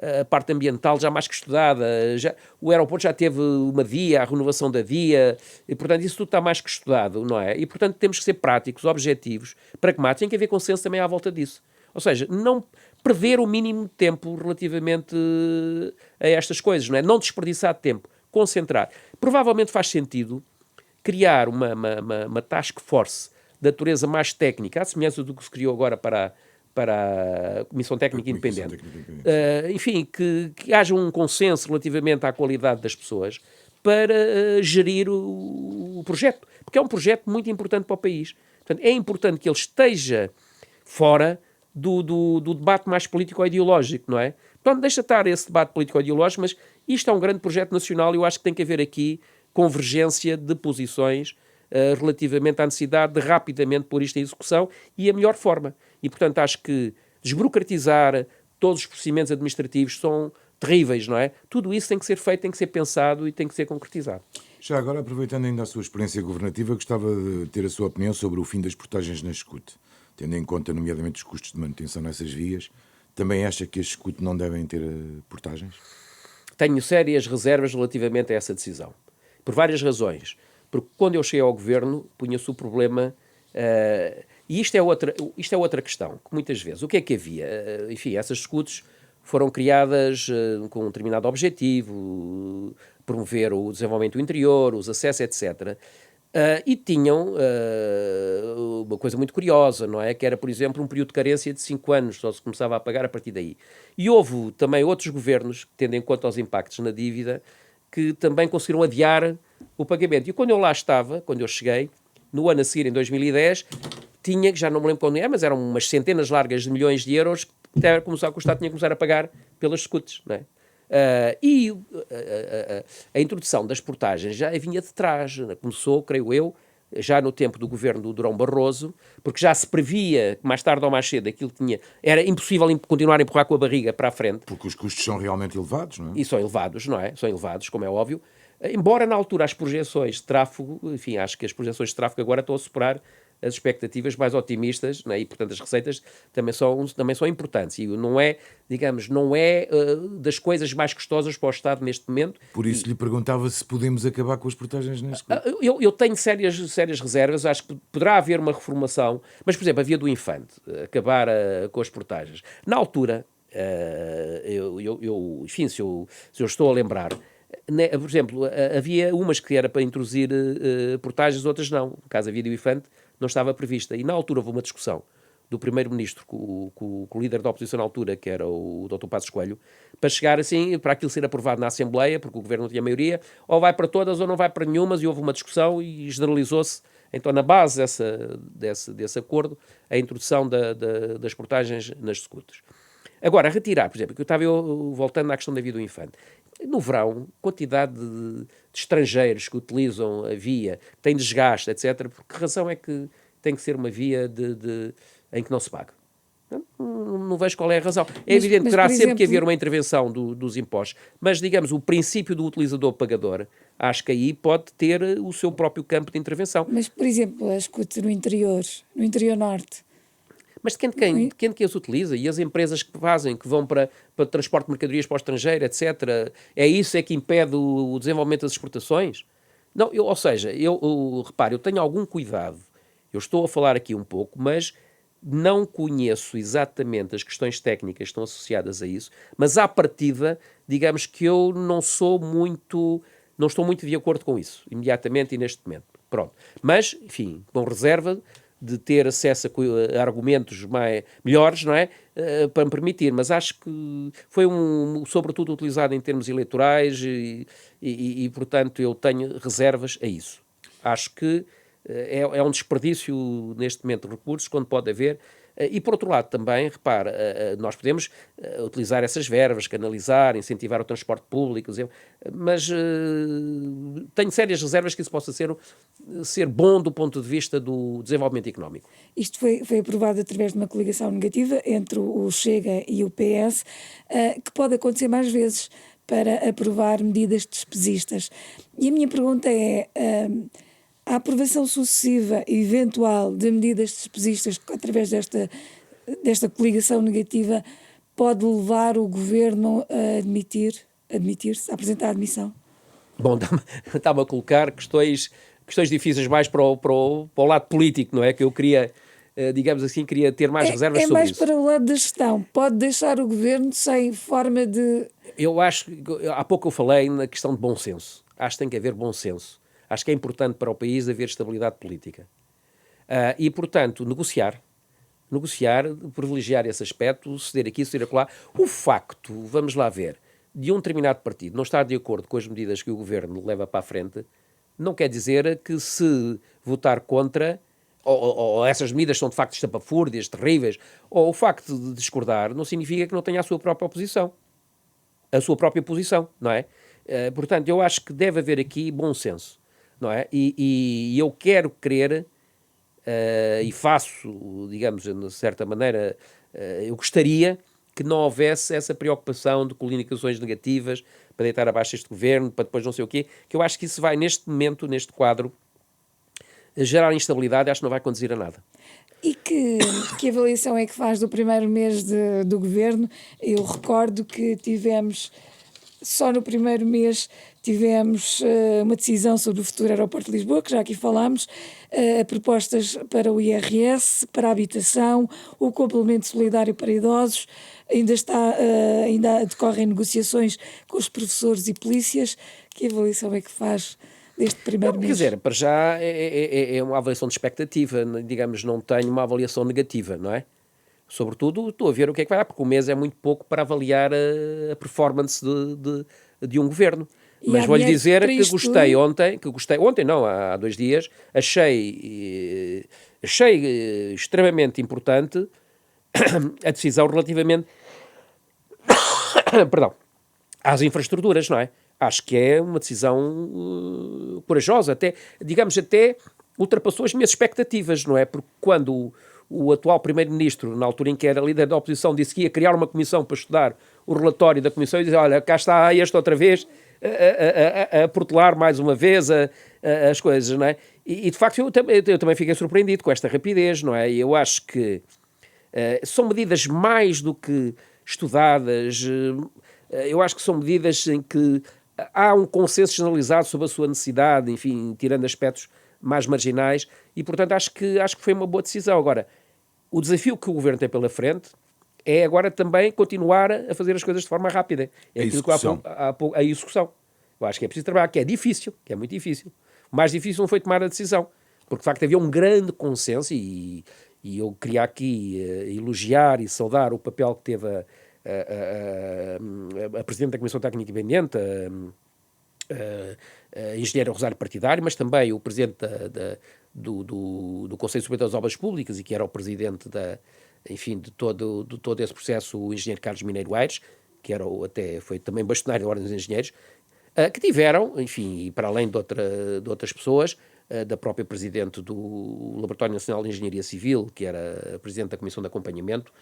a parte ambiental, já mais que estudada. O aeroporto já teve uma DIA, a renovação da DIA, e portanto isso tudo está mais que estudado, não é? E portanto temos que ser práticos, objetivos, pragmáticos, tem que haver consenso também à volta disso. Ou seja, não prever o mínimo de tempo relativamente a estas coisas, não é? Não desperdiçar tempo, concentrar. Provavelmente faz sentido criar uma task force de natureza mais técnica, à semelhança do que se criou agora para a Comissão Técnica Independente. Enfim, que haja um consenso relativamente à qualidade das pessoas para gerir o projeto, porque é um projeto muito importante para o país. Portanto, é importante que ele esteja fora do debate mais político-ideológico, não é? Portanto, deixa estar esse debate político-ideológico, mas isto é um grande projeto nacional e eu acho que tem que haver aqui convergência de posições relativamente à necessidade de rapidamente pôr isto em execução e a melhor forma. E, portanto, acho que desburocratizar todos os procedimentos administrativos são terríveis, não é? Tudo isso tem que ser feito, tem que ser pensado e tem que ser concretizado. Já agora, aproveitando ainda a sua experiência governativa, gostava de ter a sua opinião sobre o fim das portagens na SCUT, tendo em conta, nomeadamente, os custos de manutenção nessas vias. Também acha que as SCUT não devem ter portagens? Tenho sérias reservas relativamente a essa decisão. Por várias razões. Porque quando eu cheguei ao governo, punha-se o problema... e isto é outra questão, que muitas vezes... O que é que havia? Enfim, essas SCUTs foram criadas com um determinado objetivo, promover o desenvolvimento do interior, os acessos, etc. E tinham uma coisa muito curiosa, não é? Que era, por exemplo, um período de carência de 5 anos, só se começava a pagar a partir daí. E houve também outros governos, tendo em conta os impactos na dívida, que também conseguiram adiar o pagamento. E quando eu lá estava, quando eu cheguei, no ano a seguir, em 2010, tinha, já não me lembro quando é, mas eram umas centenas largas de milhões de euros que o Estado tinha que começar a pagar pelas SCUTs, não é? A introdução das portagens já vinha de trás, começou, creio eu, já no tempo do governo do Durão Barroso, porque já se previa que mais tarde ou mais cedo aquilo tinha... Era impossível continuar a empurrar com a barriga para a frente. Porque os custos são realmente elevados, não é? E são elevados, não é? São elevados, como é óbvio. Embora na altura as projeções de tráfego, enfim, acho que as projeções de tráfego agora estão a superar as expectativas mais otimistas, não é? E portanto as receitas também são importantes. E não é, digamos, das coisas mais custosas para o Estado neste momento. Por isso lhe perguntava se podemos acabar com as portagens nas SCUT. Eu tenho sérias reservas, acho que poderá haver uma reformulação, mas, por exemplo, a via do Infante, acabar com as portagens. Na altura, enfim, se eu estou a lembrar, por exemplo, havia umas que era para introduzir portagens, outras não. No caso, a via do Infante não estava prevista. E na altura houve uma discussão do Primeiro-Ministro com o líder da oposição na altura, que era o Dr. Passos Coelho, para chegar assim, para aquilo ser aprovado na Assembleia, porque o Governo não tinha maioria, ou vai para todas ou não vai para nenhumas, e houve uma discussão e generalizou-se, então, na base desse acordo, a introdução das portagens nas SCUTs. Agora, retirar, por exemplo, que eu estava voltando à questão da via do Infante. No verão, quantidade de estrangeiros que utilizam a via, tem desgaste, etc. Por que razão é que tem que ser uma via em que não se paga? Não vejo qual é a razão. É evidente que terá sempre que haver uma intervenção dos impostos, mas, digamos, o princípio do utilizador-pagador, acho que aí pode ter o seu próprio campo de intervenção. Mas, por exemplo, as SCUT no interior norte... Mas de quem as utiliza? E as empresas que fazem, que vão para transporte de mercadorias para o estrangeiro, etc. É que impede o desenvolvimento das exportações? Não, ou seja, repare, eu tenho algum cuidado. Eu estou a falar aqui um pouco, mas não conheço exatamente as questões técnicas que estão associadas a isso, mas à partida, digamos que eu não estou muito de acordo com isso, imediatamente e neste momento. Pronto. Mas, enfim, com reserva de ter acesso a argumentos melhores, não é? Para me permitir, mas acho que foi sobretudo utilizado em termos eleitorais e, portanto, eu tenho reservas a isso. Acho que é um desperdício neste momento de recursos, quando pode haver. E por outro lado também, repara, nós podemos utilizar essas verbas, canalizar, incentivar o transporte público, mas tenho sérias reservas que isso possa ser bom do ponto de vista do desenvolvimento económico. Isto foi aprovado através de uma coligação negativa entre o Chega e o PS, que pode acontecer mais vezes para aprovar medidas despesistas. E a minha pergunta é... a aprovação sucessiva e eventual de medidas despesistas através desta coligação negativa pode levar o governo a admitir-se, a apresentar a admissão? Bom, está-me a colocar questões difíceis mais para o lado político, não é? Que eu queria, digamos assim, ter mais reservas sobre isso. É mais para o lado da gestão. Pode deixar o governo sem forma de... Eu acho que, há pouco eu falei na questão de bom senso. Acho que tem que haver bom senso. Acho que é importante para o país haver estabilidade política. E, portanto, negociar, privilegiar esse aspecto, ceder aqui, ceder acolá. O facto, vamos lá ver, de um determinado partido não estar de acordo com as medidas que o governo leva para a frente, não quer dizer que se votar contra, ou essas medidas são de facto estapafúrdias, terríveis, ou o facto de discordar, não significa que não tenha a sua própria posição, não é? Portanto, eu acho que deve haver aqui bom senso. Não é? E eu quero crer e faço, digamos, de certa maneira, eu gostaria que não houvesse essa preocupação de comunicações negativas para deitar abaixo este governo, para depois não sei o quê, que eu acho que isso vai, neste momento, neste quadro, gerar instabilidade e acho que não vai conduzir a nada. E que avaliação é que faz do primeiro mês do governo? Eu recordo que só no primeiro mês tivemos uma decisão sobre o futuro aeroporto de Lisboa, que já aqui falámos, propostas para o IRS, para a habitação, o complemento solidário para idosos, ainda decorrem negociações com os professores e polícias. Que avaliação é que faz deste primeiro mês? Quer dizer, para já é uma avaliação de expectativa, digamos, não tenho uma avaliação negativa, não é? Sobretudo, estou a ver o que é que vai dar, porque o mês é muito pouco para avaliar a performance de um governo. Mas vou-lhe dizer que gostei ontem não, há 2 dias, achei extremamente importante a decisão relativamente perdão, às infraestruturas, não é? Acho que é uma decisão corajosa, até ultrapassou as minhas expectativas, não é? Porque quando o atual primeiro-ministro, na altura em que era líder da oposição, disse que ia criar uma comissão para estudar o relatório da comissão e dizer, olha, cá está este outra vez a protelar mais uma vez as coisas, não é? E de facto eu também fiquei surpreendido com esta rapidez, não é? E eu acho que são medidas mais do que estudadas, eu acho que são medidas em que há um consenso generalizado sobre a sua necessidade, enfim, tirando aspectos mais marginais, e portanto acho que foi uma boa decisão. Agora, o desafio que o governo tem pela frente é agora também continuar a fazer as coisas de forma rápida. É aquilo que a execução. Eu acho que é preciso trabalhar, que é difícil, que é muito difícil. O mais difícil não foi tomar a decisão, porque de facto havia um grande consenso e eu queria aqui elogiar e saudar o papel que teve a Presidente da Comissão Técnica Independente, a Engenheira Rosário Partidário, mas também o Presidente do Conselho Superior das Obras Públicas e que era o Presidente de todo esse processo, o Engenheiro Carlos Mineiro Aires, que foi também bastonário da Ordem dos Engenheiros, que tiveram, enfim, e para além de outras pessoas, da própria Presidente do Laboratório Nacional de Engenharia Civil, que era a Presidente da Comissão de Acompanhamento,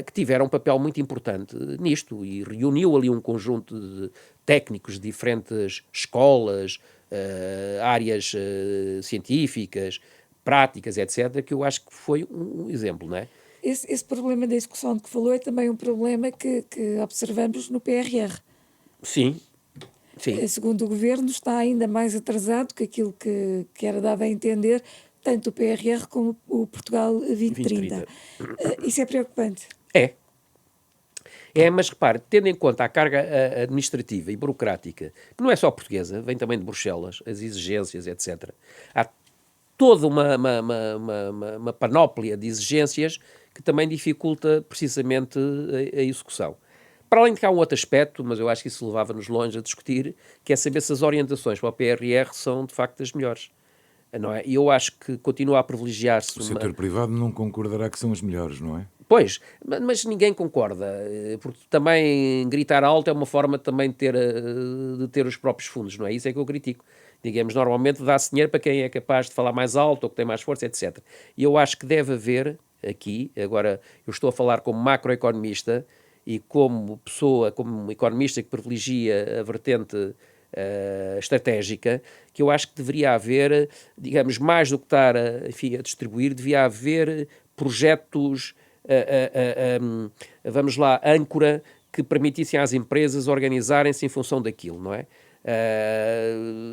que tiveram um papel muito importante nisto e reuniu ali um conjunto de técnicos de diferentes escolas, áreas científicas, práticas, etc., que eu acho que foi um exemplo, não é? Esse problema da execução de que falou é também um problema que observamos no PRR. Sim, sim. Segundo o Governo, está ainda mais atrasado que aquilo que era dado a entender, tanto o PRR como o Portugal 2030. Isso é preocupante. É, mas repare, tendo em conta a carga administrativa e burocrática, que não é só portuguesa, vem também de Bruxelas, as exigências, etc. Há toda uma panóplia de exigências que também dificulta precisamente a execução. Para além de que há um outro aspecto, mas eu acho que isso levava-nos longe a discutir, que é saber se as orientações para o PRR são de facto as melhores. Não é? E eu acho que continua a privilegiar-se O setor privado não concordará que são as melhores, não é? Pois, mas ninguém concorda, porque também gritar alto é uma forma também de ter os próprios fundos, não é? Isso é que eu critico. Digamos, normalmente dá-se dinheiro para quem é capaz de falar mais alto ou que tem mais força, etc. E eu acho que deve haver aqui, agora eu estou a falar como macroeconomista e como pessoa, como economista que privilegia a vertente estratégica, que eu acho que deveria haver, digamos, mais do que estar a distribuir, devia haver projetos vamos lá, âncora, que permitissem às empresas organizarem-se em função daquilo, não é?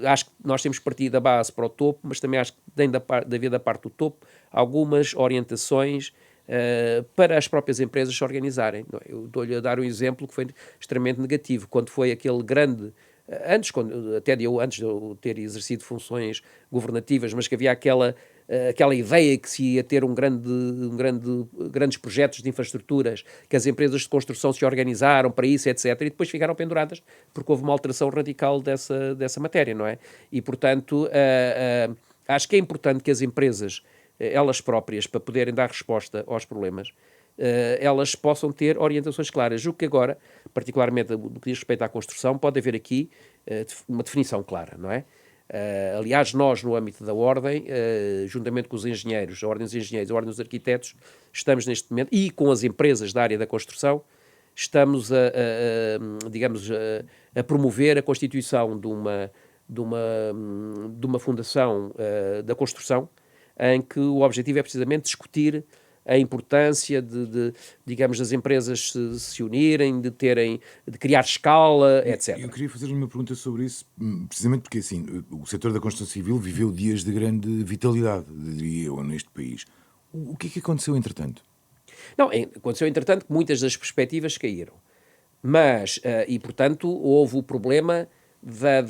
Acho que nós temos que partir da base para o topo, mas também acho que tem de haver da parte do topo algumas orientações para as próprias empresas se organizarem. Não é? Eu estou-lhe a dar um exemplo que foi extremamente negativo, quando foi aquele grande... Antes de eu ter exercido funções governativas, mas que havia aquela ideia que se ia ter grandes projetos de infraestruturas, que as empresas de construção se organizaram para isso, etc., e depois ficaram penduradas, porque houve uma alteração radical dessa matéria, não é? E, portanto, acho que é importante que as empresas, elas próprias, para poderem dar resposta aos problemas, elas possam ter orientações claras. O que agora, particularmente no que diz respeito à construção, pode haver aqui uma definição clara, não é? Aliás, nós, no âmbito da Ordem, juntamente com os engenheiros, a Ordem dos Engenheiros, a Ordem dos Arquitetos, estamos neste momento, e com as empresas da área da construção, estamos a promover a constituição de uma fundação da construção, em que o objetivo é precisamente discutir a importância digamos, das empresas se unirem, de criar escala, etc. Eu queria fazer-lhe uma pergunta sobre isso, precisamente porque, assim, o setor da construção civil viveu dias de grande vitalidade, diria eu, neste país. O que é que aconteceu, entretanto? Não, aconteceu, entretanto, que muitas das perspectivas caíram. Mas, e portanto, houve o problema da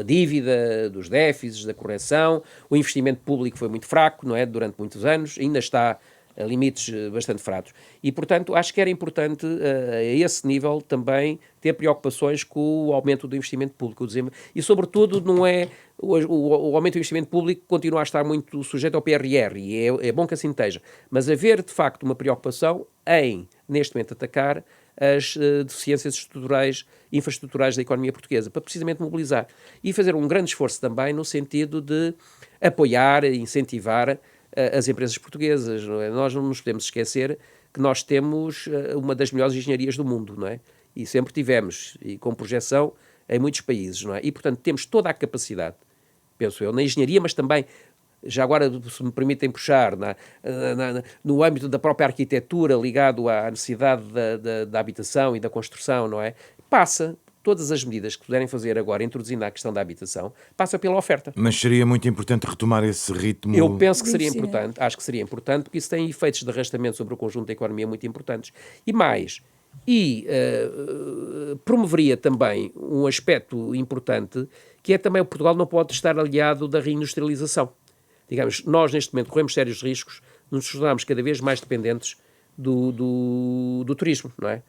dívida, dos déficits, da correção. O investimento público foi muito fraco, não é? Durante muitos anos, ainda está a limites bastante fracos. E, portanto, acho que era importante, a esse nível, também ter preocupações com o aumento do investimento público. E, sobretudo, não é... O aumento do investimento público continua a estar muito sujeito ao PRR, e é bom que assim esteja. Mas haver, de facto, uma preocupação em, neste momento, atacar as deficiências infraestruturais da economia portuguesa, para precisamente mobilizar. E fazer um grande esforço também no sentido de apoiar e incentivar as empresas portuguesas. Não é? Nós não nos podemos esquecer que nós temos uma das melhores engenharias do mundo, não é? E sempre tivemos, e com projeção em muitos países, não é? E, portanto, temos toda a capacidade, penso eu, na engenharia, mas também, já agora, se me permitem puxar, no âmbito da própria arquitetura, ligado à necessidade da habitação e da construção, não é? Todas as medidas que puderem fazer agora, introduzindo a questão da habitação, passa pela oferta. Mas seria muito importante retomar esse ritmo? Eu penso que seria importante, acho que seria importante, porque isso tem efeitos de arrastamento sobre o conjunto da economia muito importantes. E mais, promoveria também um aspecto importante, que é também o Portugal não pode estar aliado da reindustrialização. Digamos, nós neste momento corremos sérios riscos, nos tornamos cada vez mais dependentes do turismo, não é?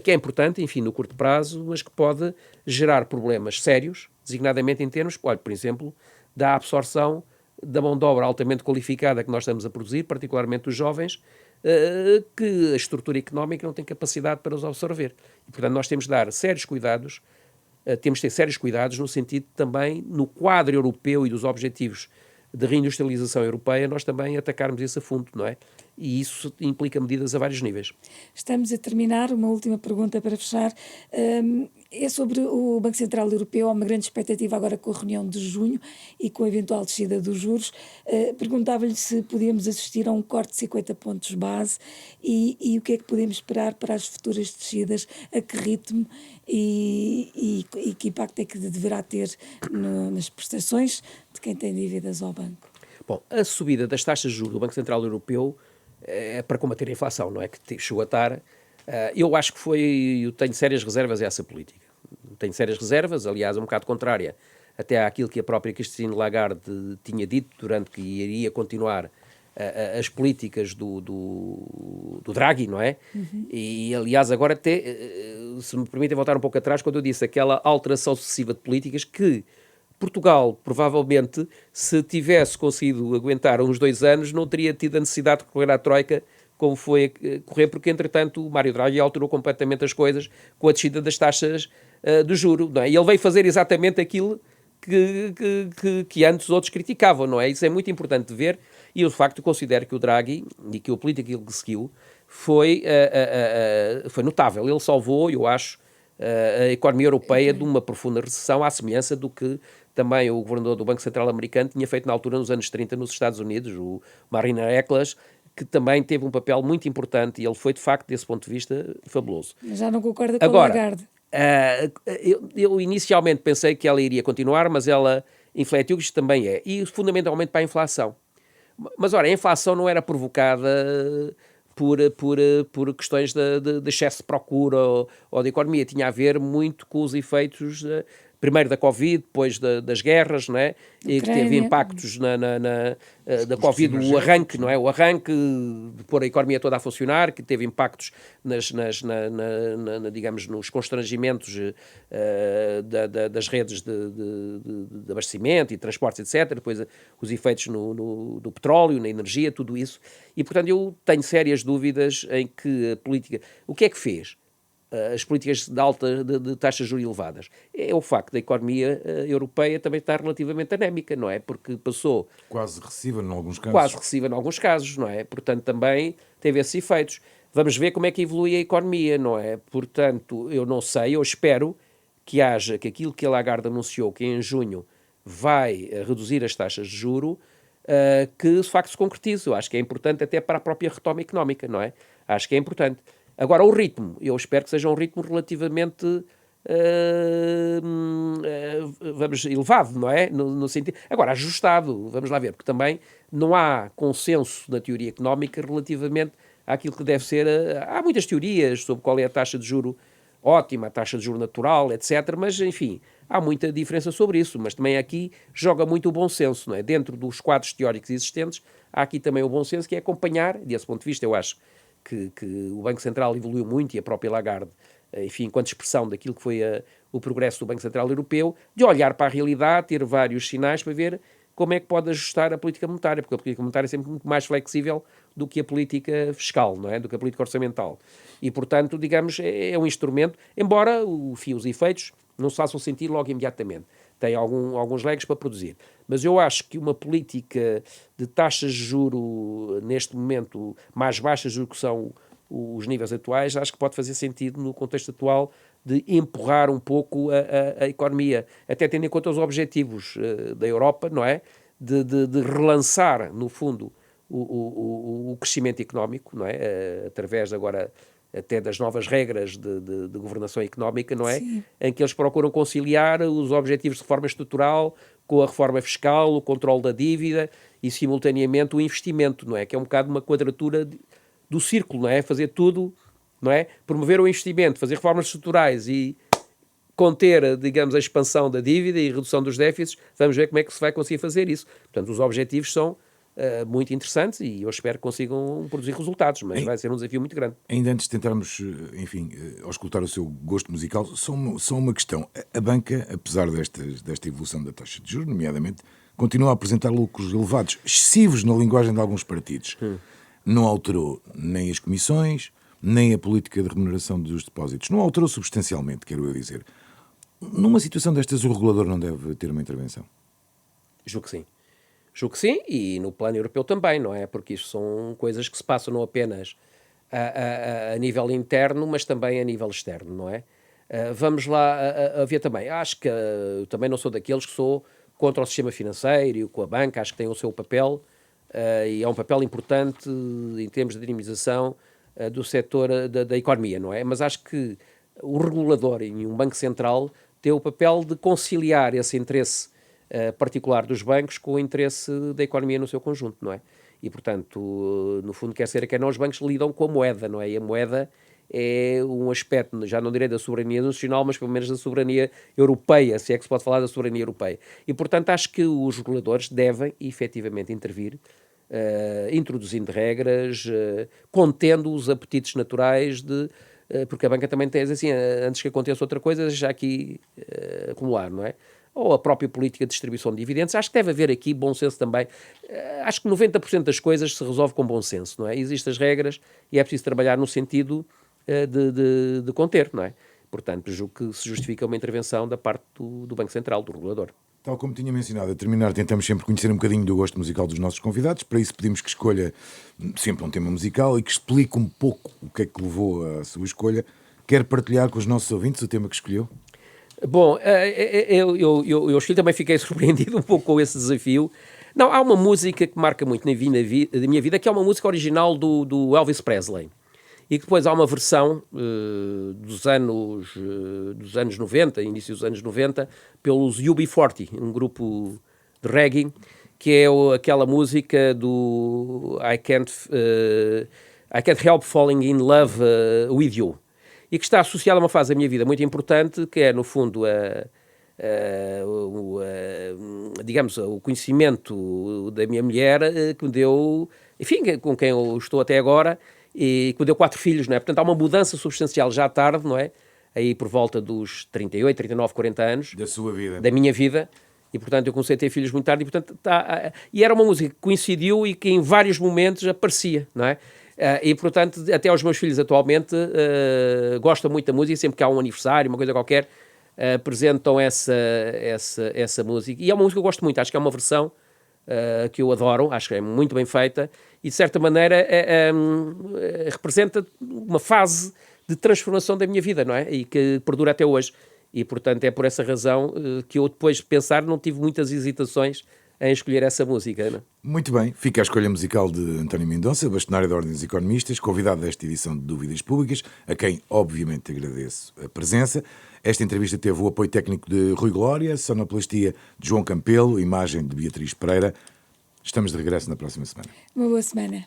Que é importante, enfim, no curto prazo, mas que pode gerar problemas sérios, designadamente em termos, por exemplo, da absorção da mão de obra altamente qualificada que nós estamos a produzir, particularmente os jovens, que a estrutura económica não tem capacidade para os absorver. E, portanto, nós temos de dar sérios cuidados, temos de ter sérios cuidados no sentido também, no quadro europeu e dos objetivos de reindustrialização europeia, nós também atacarmos esse a fundo, não é? E isso implica medidas a vários níveis. Estamos a terminar. Uma última pergunta para fechar. É sobre o Banco Central Europeu. Há uma grande expectativa agora com a reunião de junho e com a eventual descida dos juros. Perguntava-lhe se podíamos assistir a um corte de 50 pontos base e o que é que podemos esperar para as futuras descidas, a que ritmo e que impacto é que deverá ter nas prestações de quem tem dívidas ao banco. Bom, a subida das taxas de juros do Banco Central Europeu é para combater a inflação, não é? Que chegou a estar. Eu acho que eu tenho sérias reservas a essa política. Tenho sérias reservas, aliás, um bocado contrária até àquilo que a própria Christine Lagarde tinha dito durante que iria continuar as políticas do Draghi, não é? Uhum. E, aliás, agora até, se me permitem voltar um pouco atrás, quando eu disse aquela alteração sucessiva de políticas que Portugal, provavelmente, se tivesse conseguido aguentar uns 2 anos, não teria tido a necessidade de recorrer à Troika como foi correr, porque, entretanto, o Mário Draghi alterou completamente as coisas com a descida das taxas do juro, não é? E ele veio fazer exatamente aquilo que antes outros criticavam, não é? Isso é muito importante de ver, e eu, de facto, considero que o Draghi, e que a política que ele seguiu, foi notável. Ele salvou, eu acho, a economia europeia de uma profunda recessão, à semelhança do que também o governador do Banco Central americano tinha feito na altura, nos anos 30, nos Estados Unidos, o Marina Eccles, que também teve um papel muito importante, e ele foi, de facto, desse ponto de vista, fabuloso. Já não concorda com a Lagarde? Eu inicialmente pensei que ela iria continuar, mas ela infletiu, que isto também é, e fundamentalmente para a inflação. Mas, ora, a inflação não era provocada por questões de excesso de procura ou de economia, tinha a ver muito com os efeitos primeiro da Covid, depois das guerras, não é? E que teve impactos da Covid, o arranque, não é? O arranque de pôr a economia toda a funcionar, que teve impactos digamos, nos constrangimentos das redes de abastecimento e transportes, etc. Depois os efeitos do petróleo, na energia, tudo isso. E, portanto, eu tenho sérias dúvidas em que a política... O que é que fez? As políticas de taxas de juros elevadas, é o facto da economia europeia também estar relativamente anémica, não é? Porque passou... Quase recessiva em alguns casos. Quase recessiva em alguns casos, não é? Portanto, também teve esses efeitos. Vamos ver como é que evolui a economia, não é? Portanto, eu não sei, eu espero que aquilo que a Lagarde anunciou, que em junho vai reduzir as taxas de juro, que de facto se concretize. Eu acho que é importante até para a própria retoma económica, não é? Acho que é importante. Agora, o ritmo, eu espero que seja um ritmo relativamente, elevado, não é? No sentido... Agora, ajustado, vamos lá ver, porque também não há consenso na teoria económica relativamente àquilo que deve ser... Há muitas teorias sobre qual é a taxa de juro ótima, a taxa de juro natural, etc., mas, enfim, há muita diferença sobre isso, mas também aqui joga muito o bom senso, não é? Dentro dos quadros teóricos existentes, há aqui também o bom senso, que é acompanhar, desse ponto de vista, eu acho que o Banco Central evoluiu muito, e a própria Lagarde, enfim, enquanto expressão daquilo que foi o progresso do Banco Central Europeu, de olhar para a realidade, ter vários sinais para ver como é que pode ajustar a política monetária, porque a política monetária é sempre muito mais flexível do que a política fiscal, não é? Do que a política orçamental. E, portanto, digamos, é um instrumento, embora os efeitos não se façam sentir logo imediatamente. Tem alguns legos para produzir. Mas eu acho que uma política de taxas de juro, neste momento, mais baixas do que são os níveis atuais, acho que pode fazer sentido no contexto atual de empurrar um pouco a economia, até tendo em conta os objetivos da Europa, não é? De relançar, no fundo, o crescimento económico, não é? Através agora até das novas regras de governação económica, não é? Sim. Em que eles procuram conciliar os objetivos de reforma estrutural com a reforma fiscal, o controle da dívida e, simultaneamente, o investimento, não é? Que é um bocado uma quadratura do círculo, não é? Fazer tudo, não é? Promover o investimento, fazer reformas estruturais e conter, digamos, a expansão da dívida e a redução dos déficits. Vamos ver como é que se vai conseguir fazer isso. Portanto, os objetivos são muito interessantes e eu espero que consigam produzir resultados, mas vai ser um desafio muito grande. Ainda antes de tentarmos, enfim, auscultar o seu gosto musical, só uma questão. A banca, apesar desta evolução da taxa de juros, nomeadamente, continua a apresentar lucros elevados, excessivos na linguagem de alguns partidos. Não alterou nem as comissões, nem a política de remuneração dos depósitos. Não alterou substancialmente, quero eu dizer. Numa situação destas, o regulador não deve ter uma intervenção? Julgo que sim. Julgo que sim, e no plano europeu também, não é? Porque isto são coisas que se passam não apenas a nível interno, mas também a nível externo, não é? Vamos lá a ver também. Acho que eu também não sou daqueles que sou contra o sistema financeiro e com a banca, acho que tem o seu papel, e é um papel importante em termos de dinamização do setor da economia, não é? Mas acho que o regulador e um banco central tem o papel de conciliar esse interesse particular dos bancos com o interesse da economia no seu conjunto, não é? E, portanto, no fundo, quer não, os bancos lidam com a moeda, não é? E a moeda é um aspecto, já não direi da soberania nacional, mas pelo menos da soberania europeia, se é que se pode falar da soberania europeia. E, portanto, acho que os reguladores devem, efetivamente, intervir, introduzindo regras, contendo os apetites naturais porque a banca também tem, assim, antes que aconteça outra coisa, já aqui acumular, não é? Ou a própria política de distribuição de dividendos. Acho que deve haver aqui bom senso também. Acho que 90% das coisas se resolve com bom senso, não é? Existem as regras e é preciso trabalhar no sentido de conter, não é? Portanto, julgo que se justifica uma intervenção da parte do Banco Central, do regulador. Tal como tinha mencionado, a terminar, tentamos sempre conhecer um bocadinho do gosto musical dos nossos convidados. Para isso pedimos que escolha sempre um tema musical e que explique um pouco o que é que levou à sua escolha. Quer partilhar com os nossos ouvintes o tema que escolheu? Bom, eu também fiquei surpreendido um pouco com esse desafio. Não, há uma música que marca muito na minha vida, que é uma música original do Elvis Presley. E que depois há uma versão dos anos 90, início dos anos 90, pelos UB40, um grupo de reggae, que é aquela música do I Can't Help Falling in Love with You. E que está associada a uma fase da minha vida muito importante, que é, no fundo, digamos, o conhecimento da minha mulher, que me deu, enfim, com quem eu estou até agora, e que me deu 4 filhos, não é? Portanto, há uma mudança substancial já tarde, não é? Aí por volta dos 38, 39, 40 anos. Da sua vida. Da minha vida. E, portanto, eu comecei a ter filhos muito tarde. E, portanto, e era uma música que coincidiu e que em vários momentos aparecia, não é? E, portanto, até os meus filhos atualmente gostam muito da música. Sempre que há um aniversário, uma coisa qualquer, apresentam essa música. E é uma música que eu gosto muito. Acho que é uma versão que eu adoro. Acho que é muito bem feita. E, de certa maneira, representa uma fase de transformação da minha vida, não é? E que perdura até hoje. E, portanto, é por essa razão que eu, depois de pensar, não tive muitas hesitações em escolher essa música, não é? Muito bem, fica a escolha musical de António Mendonça, bastonário da Ordem dos Economistas, convidado desta edição de Dúvidas Públicas, a quem, obviamente, agradeço a presença. Esta entrevista teve o apoio técnico de Rui Glória, sonoplastia de João Campelo, imagem de Beatriz Pereira. Estamos de regresso na próxima semana. Uma boa semana.